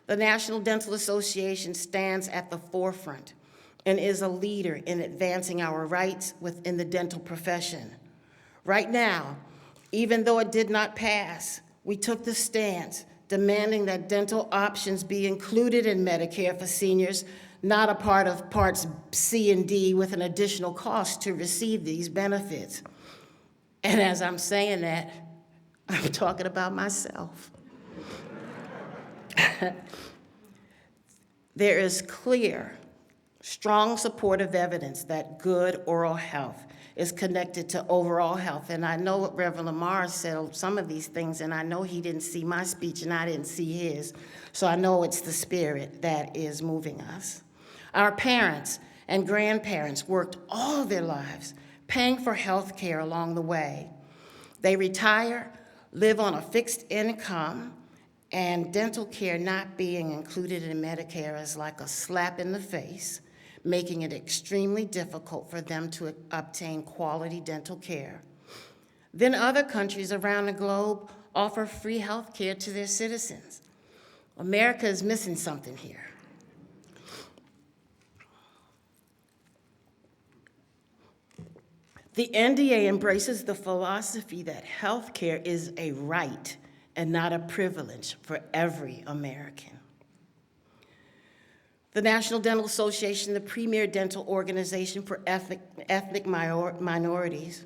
The National Dental Association stands at the forefront and is a leader in advancing our rights within the dental profession. Right now, even though it did not pass, we took the stance demanding that dental options be included in Medicare for seniors, not a part of Parts C and D with an additional cost to receive these benefits. And as I'm saying that, I'm talking about myself. There is clear, strong supportive evidence that good oral health is connected to overall health. And I know Reverend Lamar said some of these things, and I know he didn't see my speech and I didn't see his. So I know it's the spirit that is moving us. Our parents and grandparents worked all their lives paying for health care along the way. They retire, live on a fixed income, and dental care not being included in Medicare is like a slap in the face, making it extremely difficult for them to obtain quality dental care. Then other countries around the globe offer free health care to their citizens. America is missing something here. The NDA embraces the philosophy that health care is a right and not a privilege for every American. The National Dental Association, the premier dental organization for ethnic minorities,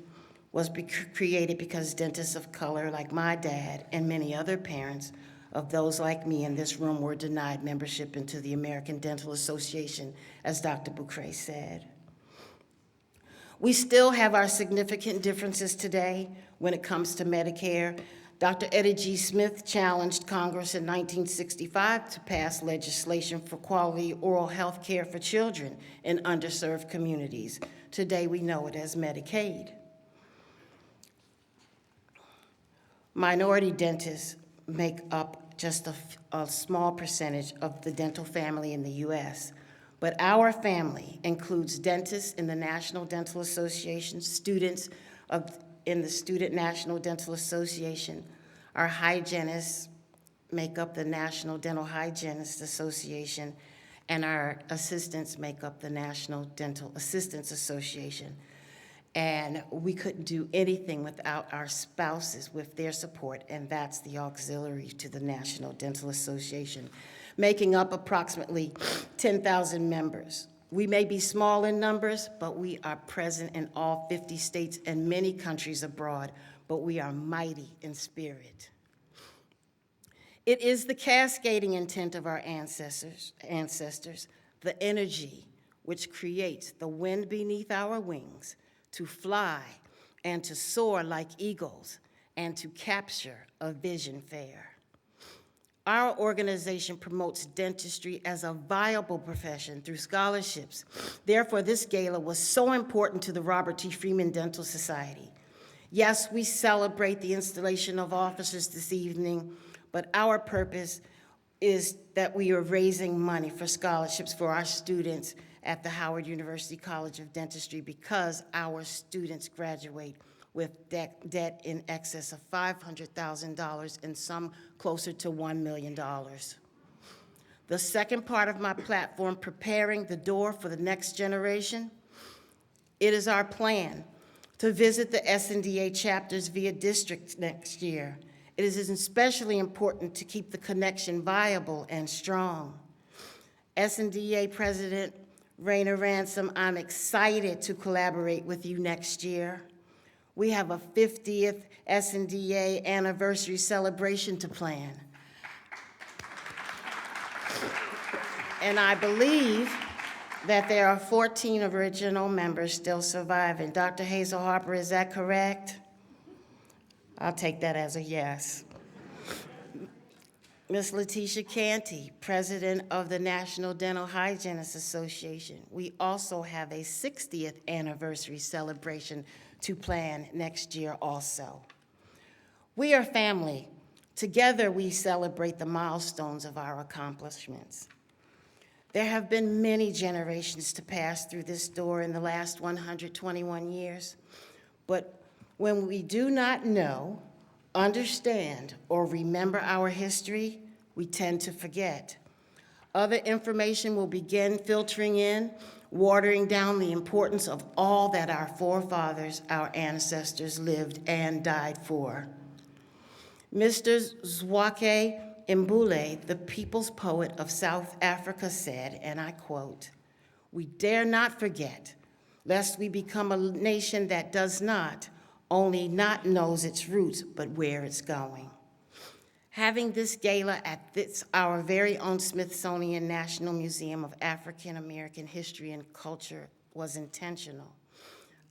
was created because dentists of color, like my dad and many other parents of those like me in this room, were denied membership into the American Dental Association, as Dr. Boucret said. We still have our significant differences today when it comes to Medicare. Dr. Eddie G. Smith challenged Congress in 1965 to pass legislation for quality oral health care for children in underserved communities. Today, we know it as Medicaid. Minority dentists make up just a small percentage of the dental family in the U.S., but our family includes dentists in the National Dental Association, students in the Student National Dental Association. Our hygienists make up the National Dental Hygienists Association, and our assistants make up the National Dental Assistants Association. And we couldn't do anything without our spouses with their support, and that's the auxiliary to the National Dental Association, making up approximately 10,000 members. We may be small in numbers, but we are present in all 50 states and many countries abroad, but we are mighty in spirit. It is the cascading intent of our ancestors, the energy which creates the wind beneath our wings, to fly and to soar like eagles and to capture a vision fair. Our organization promotes dentistry as a viable profession through scholarships. Therefore, this gala was so important to the Robert T. Freeman Dental Society. Yes, we celebrate the installation of officers this evening, but our purpose is that we are raising money for scholarships for our students at the Howard University College of Dentistry because our students graduate with debt in excess of $500,000 and some closer to $1 million. The second part of my platform, preparing the door for the next generation, it is our plan to visit the SNDA chapters via district next year. It is especially important to keep the connection viable and strong. SNDA President Raina Ransom, I'm excited to collaborate with you next year. We have a 50th SNDA anniversary celebration to plan. And I believe that there are 14 original members still surviving. Dr. Hazel Harper, is that correct? I'll take that as a yes. Ms. Letitia Canty, President of the National Dental Hygienists Association. We also have a 60th anniversary celebration to plan next year also. We are family. Together we celebrate the milestones of our accomplishments. There have been many generations to pass through this door in the last 121 years, but when we do not know, understand, or remember our history, we tend to forget. Other information will begin filtering in, watering down the importance of all that our forefathers, our ancestors lived and died for. Mr. Zwake Mbule, the people's poet of South Africa, said, and I quote, "We dare not forget, lest we become a nation that does not only not knows its roots, but where it's going." Having this gala at our very own Smithsonian National Museum of African American History and Culture was intentional.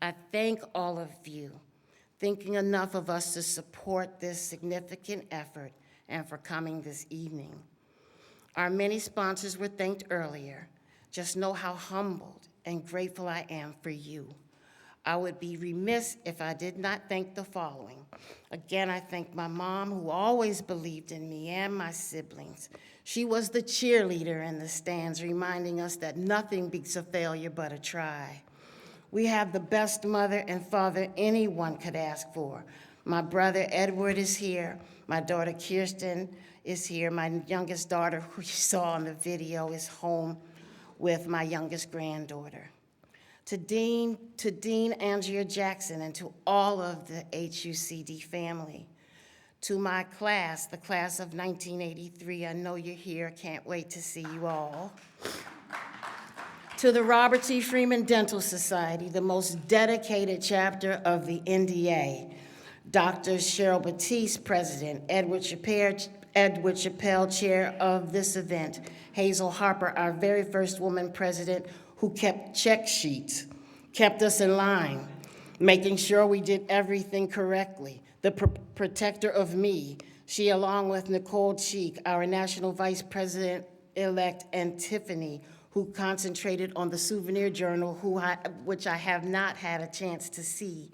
I thank all of you thinking enough of us to support this significant effort and for coming this evening. Our many sponsors were thanked earlier. Just know how humbled and grateful I am for you. I would be remiss if I did not thank the following. Again, I thank my mom, who always believed in me, and my siblings. She was the cheerleader in the stands, reminding us that nothing beats a failure but a try. We have the best mother and father anyone could ask for. My brother Edward is here. My daughter Kirsten is here. My youngest daughter, who you saw in the video, is home with my youngest granddaughter. To Dean Andrea Jackson, and to all of the HUCD family. To my class, the class of 1983, I know you're here, can't wait to see you all. To the Robert T. Freeman Dental Society, the most dedicated chapter of the NDA. Dr. Cheryl Batiste, President, Edward Chappelle, Chair of this event. Hazel Harper, our very first woman president, who kept check sheets, kept us in line, making sure we did everything correctly. the protector of me. She, along with Nicole Cheek, our National Vice President-elect, and Tiffany, who concentrated on the souvenir journal, which I have not had a chance to see,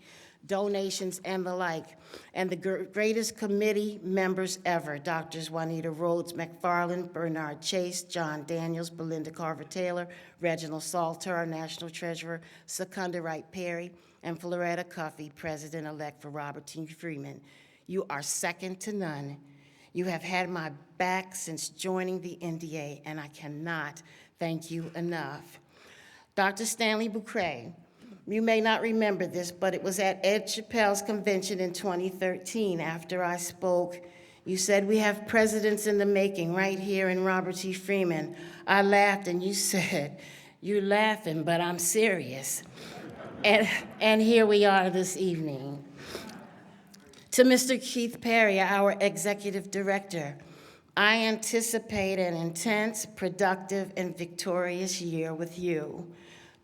donations and the like, and the greatest committee members ever, Doctors Juanita Rhodes McFarland, Bernard Chase, John Daniels, Belinda Carver-Taylor, Reginald Salter, our National Treasurer, Secunda Wright-Perry, and Floretta Cuffey, President-elect for Robert T. Freeman. You are second to none. You have had my back since joining the NDA, and I cannot thank you enough. Dr. Stanley Bucray, you may not remember this, but it was at Ed Chappelle's convention in 2013 after I spoke. You said, we have presidents in the making right here in Robert T. Freeman. I laughed and you said, you're laughing, but I'm serious. And here we are this evening. To Mr. Keith Perry, our executive director, I anticipate an intense, productive, and victorious year with you.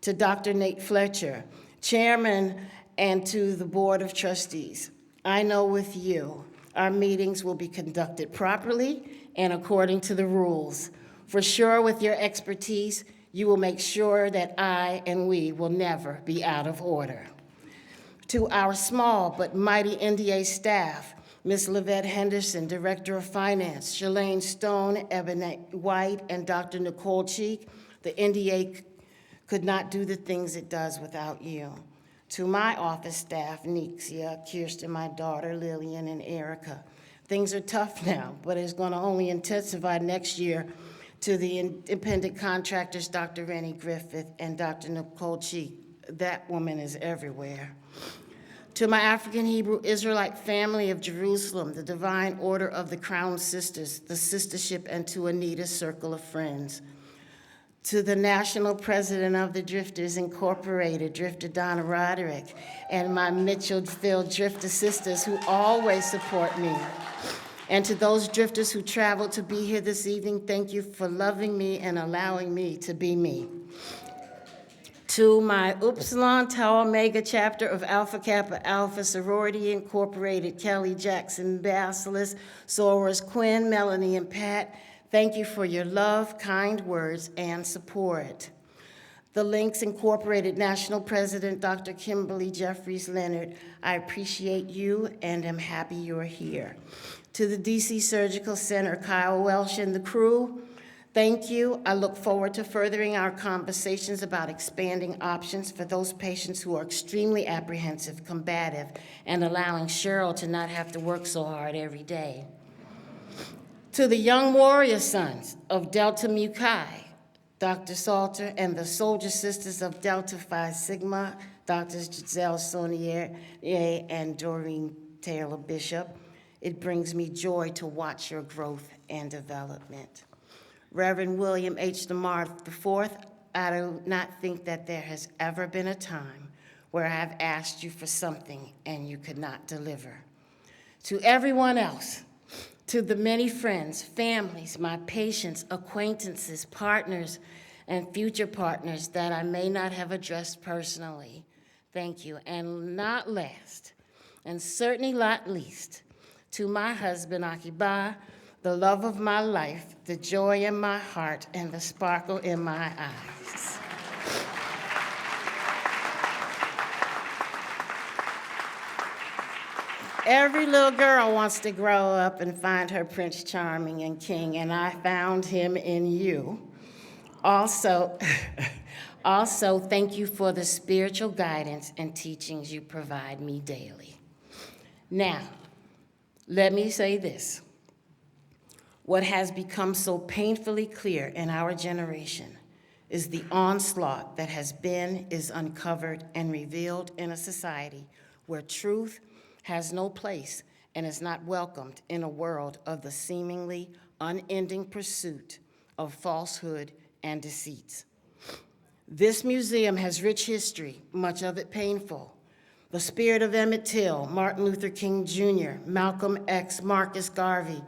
To Dr. Nate Fletcher, chairman, and to the Board of Trustees, I know with you, our meetings will be conducted properly and according to the rules. For sure, with your expertise, you will make sure that I and we will never be out of order. To our small but mighty NDA staff, Ms. Lavette Henderson, Director of Finance, Shalane Stone, Ebony White, and Dr. Nicole Cheek, the NDA could not do the things it does without you. To my office staff, Nixia, Kirsten, my daughter, Lillian, and Erica. Things are tough now, but it's going to only intensify next year. To the independent contractors, Dr. Rennie Griffith and Dr. Nicole Cheek. That woman is everywhere. To my African Hebrew Israelite family of Jerusalem, the Divine Order of the Crown Sisters, the Sistership, and to Anita's Circle of Friends. To the national president of the Drifters Incorporated, Drifter Donna Roderick, and my Mitchellville Drifter sisters who always support me. And to those drifters who traveled to be here this evening, thank you for loving me and allowing me to be me. To my Upsilon Tau Omega chapter of Alpha Kappa Alpha Sorority Incorporated, Kelly Jackson Basilis, Soros Quinn, Melanie, and Pat, thank you for your love, kind words, and support. The Links Incorporated National President, Dr. Kimberly Jeffries Leonard, I appreciate you and am happy you're here. To the DC Surgical Center, Kyle Welsh and the crew, thank you. I look forward to furthering our conversations about expanding options for those patients who are extremely apprehensive, combative, and allowing Cheryl to not have to work so hard every day. To the young warrior sons of Delta Mu Chi, Dr. Salter, and the soldier sisters of Delta Phi Sigma, Drs. Giselle Saunier and Doreen Taylor Bishop, it brings me joy to watch your growth and development. Reverend William H. DeMar IV, I do not think that there has ever been a time where I have asked you for something and you could not deliver. To everyone else, to the many friends, families, my patients, acquaintances, partners, and future partners that I may not have addressed personally, thank you. And not last, and certainly not least, to my husband, Akiba, the love of my life, the joy in my heart, and the sparkle in my eyes. Every little girl wants to grow up and find her Prince Charming and King, and I found him in you. Also, thank you for the spiritual guidance and teachings you provide me daily. Now, let me say this. What has become so painfully clear in our generation is the onslaught that has been, is uncovered, and revealed in a society where truth has no place and is not welcomed in a world of the seemingly unending pursuit of falsehood and deceits. This museum has rich history, much of it painful. The spirit of Emmett Till, Martin Luther King Jr., Malcolm X, Marcus Garvey,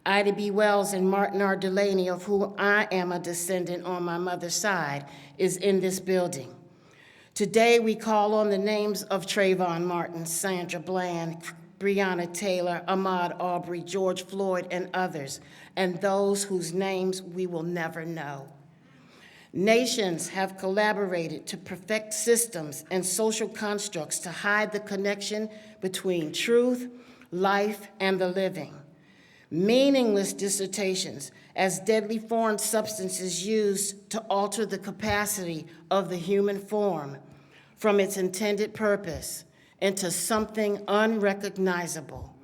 Ida B. Wells, and Martin R. Delaney, of whom I am a descendant on my mother's side, is in this building. Today, we call on the names of Trayvon Martin, Sandra Bland, Breonna Taylor, Ahmaud Arbery, George Floyd, and others, and those whose names we will never know. Nations have collaborated to perfect systems and social constructs to hide the connection between truth, life, and the living. Meaningless dissertations as deadly foreign substances used to alter the capacity of the human form from its intended purpose into something unrecognizable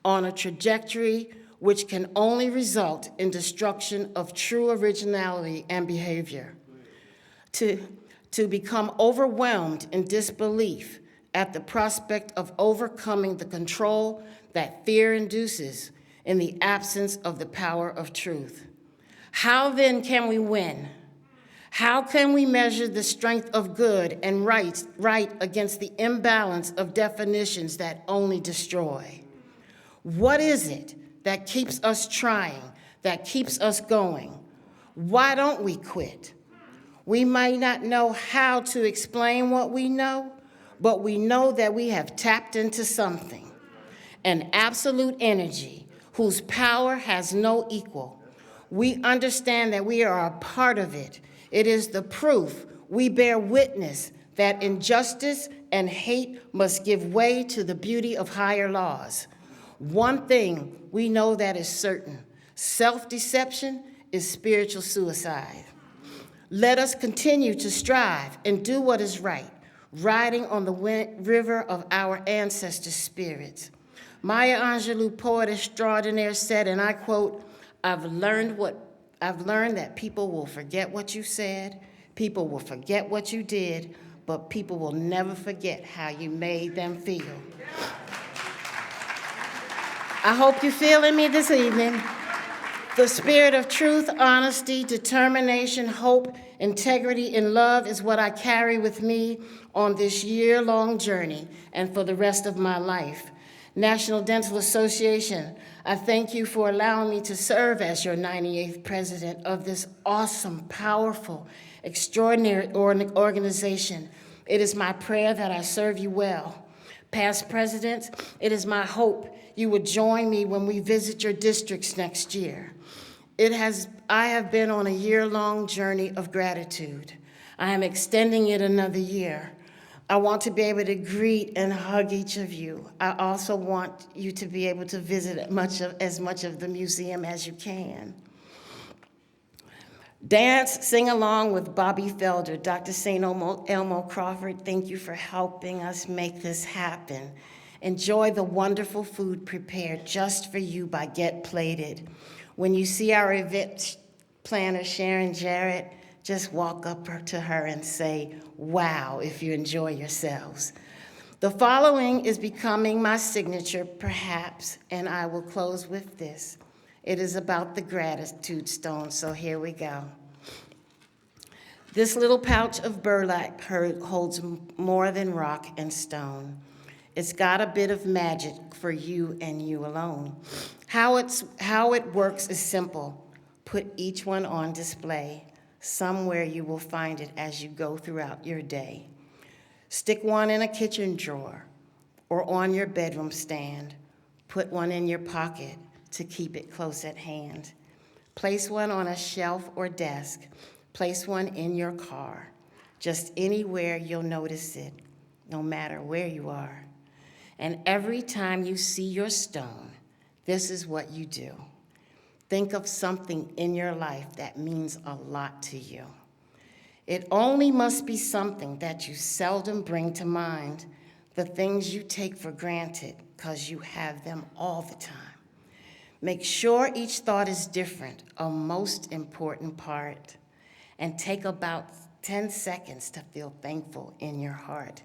on a trajectory which can only result in destruction of true originality and behavior. To become overwhelmed in disbelief at the prospect of overcoming the control that fear induces in the absence of the power of truth. How then can we win? How can we measure the strength of good and right against the imbalance of definitions that only destroy? What is it that keeps us trying, that keeps us going? Why don't we quit? We might not know how to explain what we know, but we know that we have tapped into something, an absolute energy whose power has no equal. We understand that we are a part of it. It is the proof we bear witness that injustice and hate must give way to the beauty of higher laws. One thing we know that is certain: self-deception is spiritual suicide. Let us continue to strive and do what is right, riding on the river of our ancestors' spirits. Maya Angelou, poet extraordinaire, said, and I quote, I've learned that people will forget what you said, people will forget what you did, but people will never forget how you made them feel." I hope you're feeling me this evening. The spirit of truth, honesty, determination, hope, integrity, and love is what I carry with me on this year-long journey and for the rest of my life. National Dental Association, I thank you for allowing me to serve as your 98th president of this awesome, powerful, extraordinary organization. It is my prayer that I serve you well. Past presidents, it is my hope you would join me when we visit your districts next year. I have been on a year-long journey of gratitude. I am extending it another year. I want to be able to greet and hug each of you. I also want you to be able to visit as much of the museum as you can. Dance, sing along with Bobby Felder. Dr. St. Elmo Crawford, thank you for helping us make this happen. Enjoy the wonderful food prepared just for you by Get Plated. When you see our event planner, Sharon Jarrett, just walk up to her and say, wow, if you enjoy yourselves. The following is becoming my signature, perhaps, and I will close with this. It is about the gratitude stone, so here we go. This little pouch of burlap holds more than rock and stone. It's got a bit of magic for you and you alone. How it works is simple. Put each one on display. Somewhere you will find it as you go throughout your day. Stick one in a kitchen drawer or on your bedroom stand. Put one in your pocket to keep it close at hand. Place one on a shelf or desk. Place one in your car. Just anywhere you'll notice it, no matter where you are. And every time you see your stone, this is what you do. Think of something in your life that means a lot to you. It only must be something that you seldom bring to mind, the things you take for granted because you have them all the time. Make sure each thought is different, a most important part, and take about 10 seconds to feel thankful in your heart.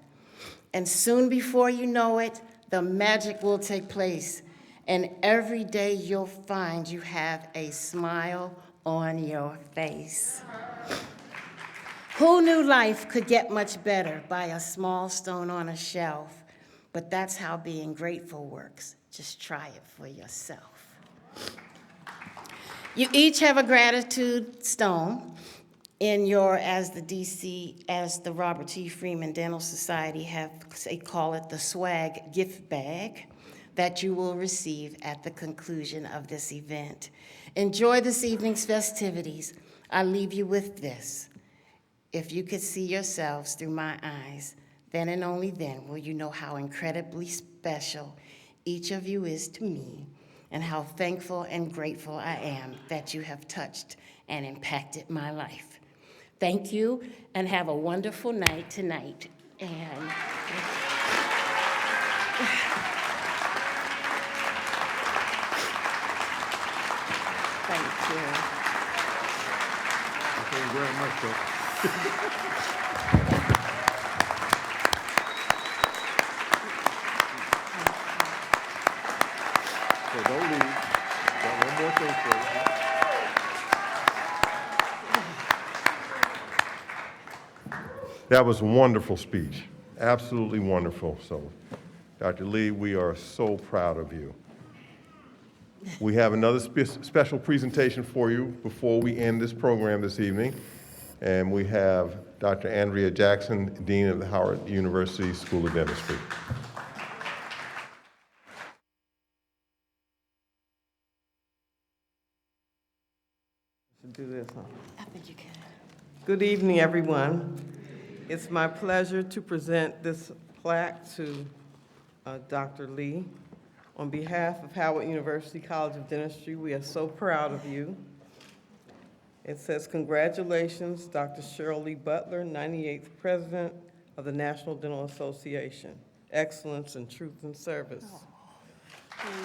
And soon before you know it, the magic will take place. And every day you'll find you have a smile on your face. Who knew life could get much better by a small stone on a shelf? But that's how being grateful works. Just try it for yourself. You each have a gratitude stone in your, as the Robert T. Freeman Dental Society they call it the swag gift bag. that you will receive at the conclusion of this event. Enjoy this evening's festivities. I leave you with this. If you could see yourselves through my eyes, then and only then will you know how incredibly special each of you is to me, and how thankful and grateful I am that you have touched and impacted my life. Thank you, and have a wonderful night tonight. And thank you. Thank you very much, Bill. So don't leave. Got one more thing for you. That was a wonderful speech. Absolutely wonderful. So, Dr. Lee, we are so proud of you. We have another special presentation for you before we end this program this evening. And we have Dr. Andrea Jackson, Dean of the Howard University School of Dentistry. Do this, huh? I think you can. Good evening, everyone. It's my pleasure to present this plaque to Dr. Lee. On behalf of Howard University College of Dentistry, we are so proud of you. It says, congratulations, Dr. Cheryl Lee Butler, 98th President of the National Dental Association. Excellence in truth and service. Thank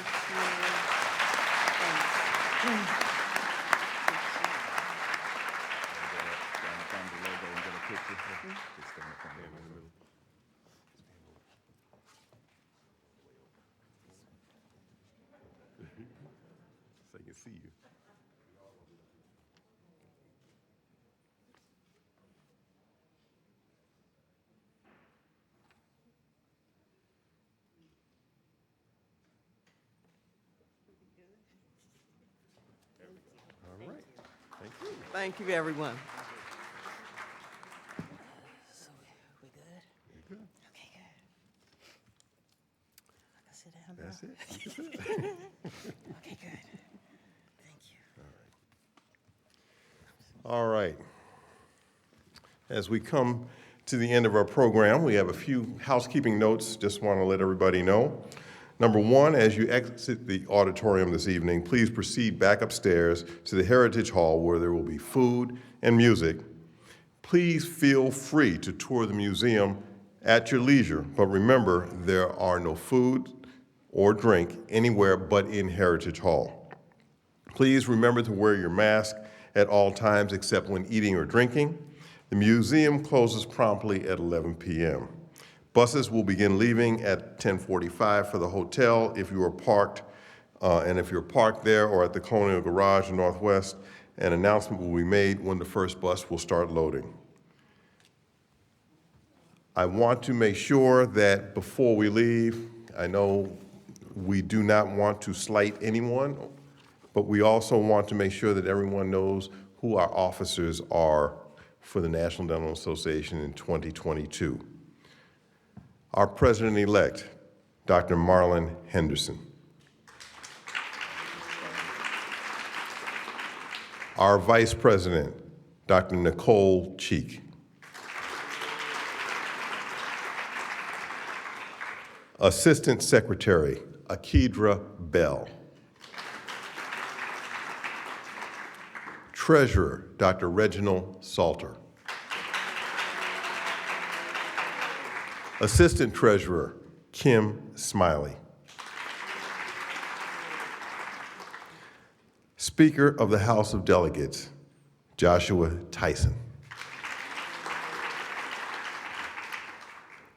you. So you can see you. All right. Thank you. Thank you, everyone. So we good? You're good. Okay, good. I can sit down now. That's it. Okay, good. Thank you. All right. As we come to the end of our program, we have a few housekeeping notes. Just want to let everybody know. Number one, as you exit the auditorium this evening, please proceed back upstairs to the Heritage Hall where there will be food and music. Please feel free to tour the museum at your leisure, but remember, there are no food or drink anywhere but in Heritage Hall. Please remember to wear your mask at all times except when eating or drinking. The museum closes promptly at 11 p.m. Buses will begin leaving at 10:45 for the hotel if you are parked, and if you're parked there or at the Colonial Garage in Northwest, an announcement will be made when the first bus will start loading. I want to make sure that before we leave, I know we do not want to slight anyone, but we also want to make sure that everyone knows who our officers are for the National Dental Association in 2022. Our President-elect, Dr. Marlon Henderson. Our Vice President, Dr. Nicole Cheek. Assistant Secretary, Akedra Bell. Treasurer, Dr. Reginald Salter. Assistant Treasurer, Kim Smiley. Speaker of the House of Delegates, Joshua Tyson.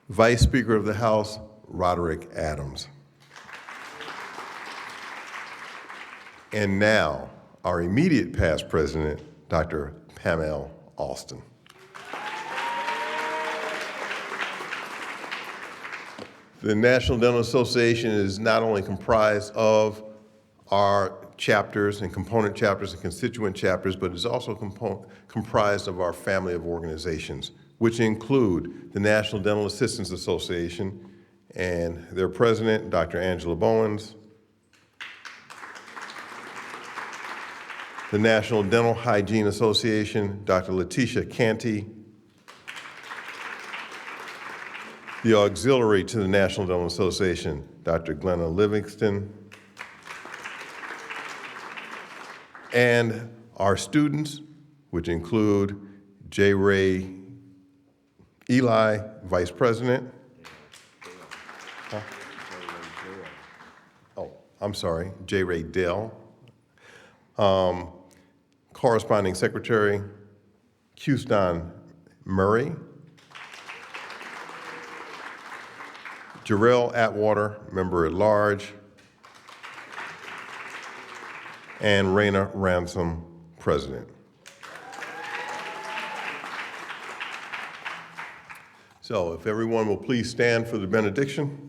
Vice Speaker of the House, Roderick Adams. And now, our immediate past president, Dr. Pamela Alston. The National Dental Association is not only comprised of our chapters and component chapters and constituent chapters, but is also comprised of our family of organizations, which include the National Dental Assistants Association and their president, Dr. Angela Bowens, the National Dental Hygiene Association, Dr. Letitia Canty, the auxiliary to the National Dental Association, Dr. Glenna Livingston, and our students, which include J. Ray Eli, Vice President. Huh? Oh, I'm sorry, J. Ray Dell. Corresponding Secretary, Houston Murray. Jarrell Atwater, Member at Large. And Raina Ransom, President. So if everyone will please stand for the benediction.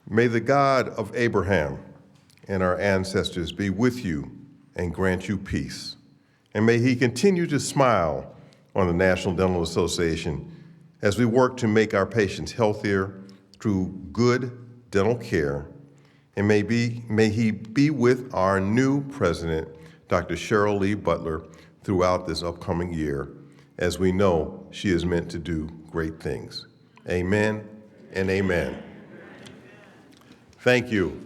May the God of Abraham and our ancestors be with you and grant you peace. And may he continue to smile on the National Dental Association as we work to make our patients healthier through good dental care. And may he be with our new president, Dr. Cheryl Lee Butler, throughout this upcoming year, as we know she is meant to do great things. Amen and amen. Thank you.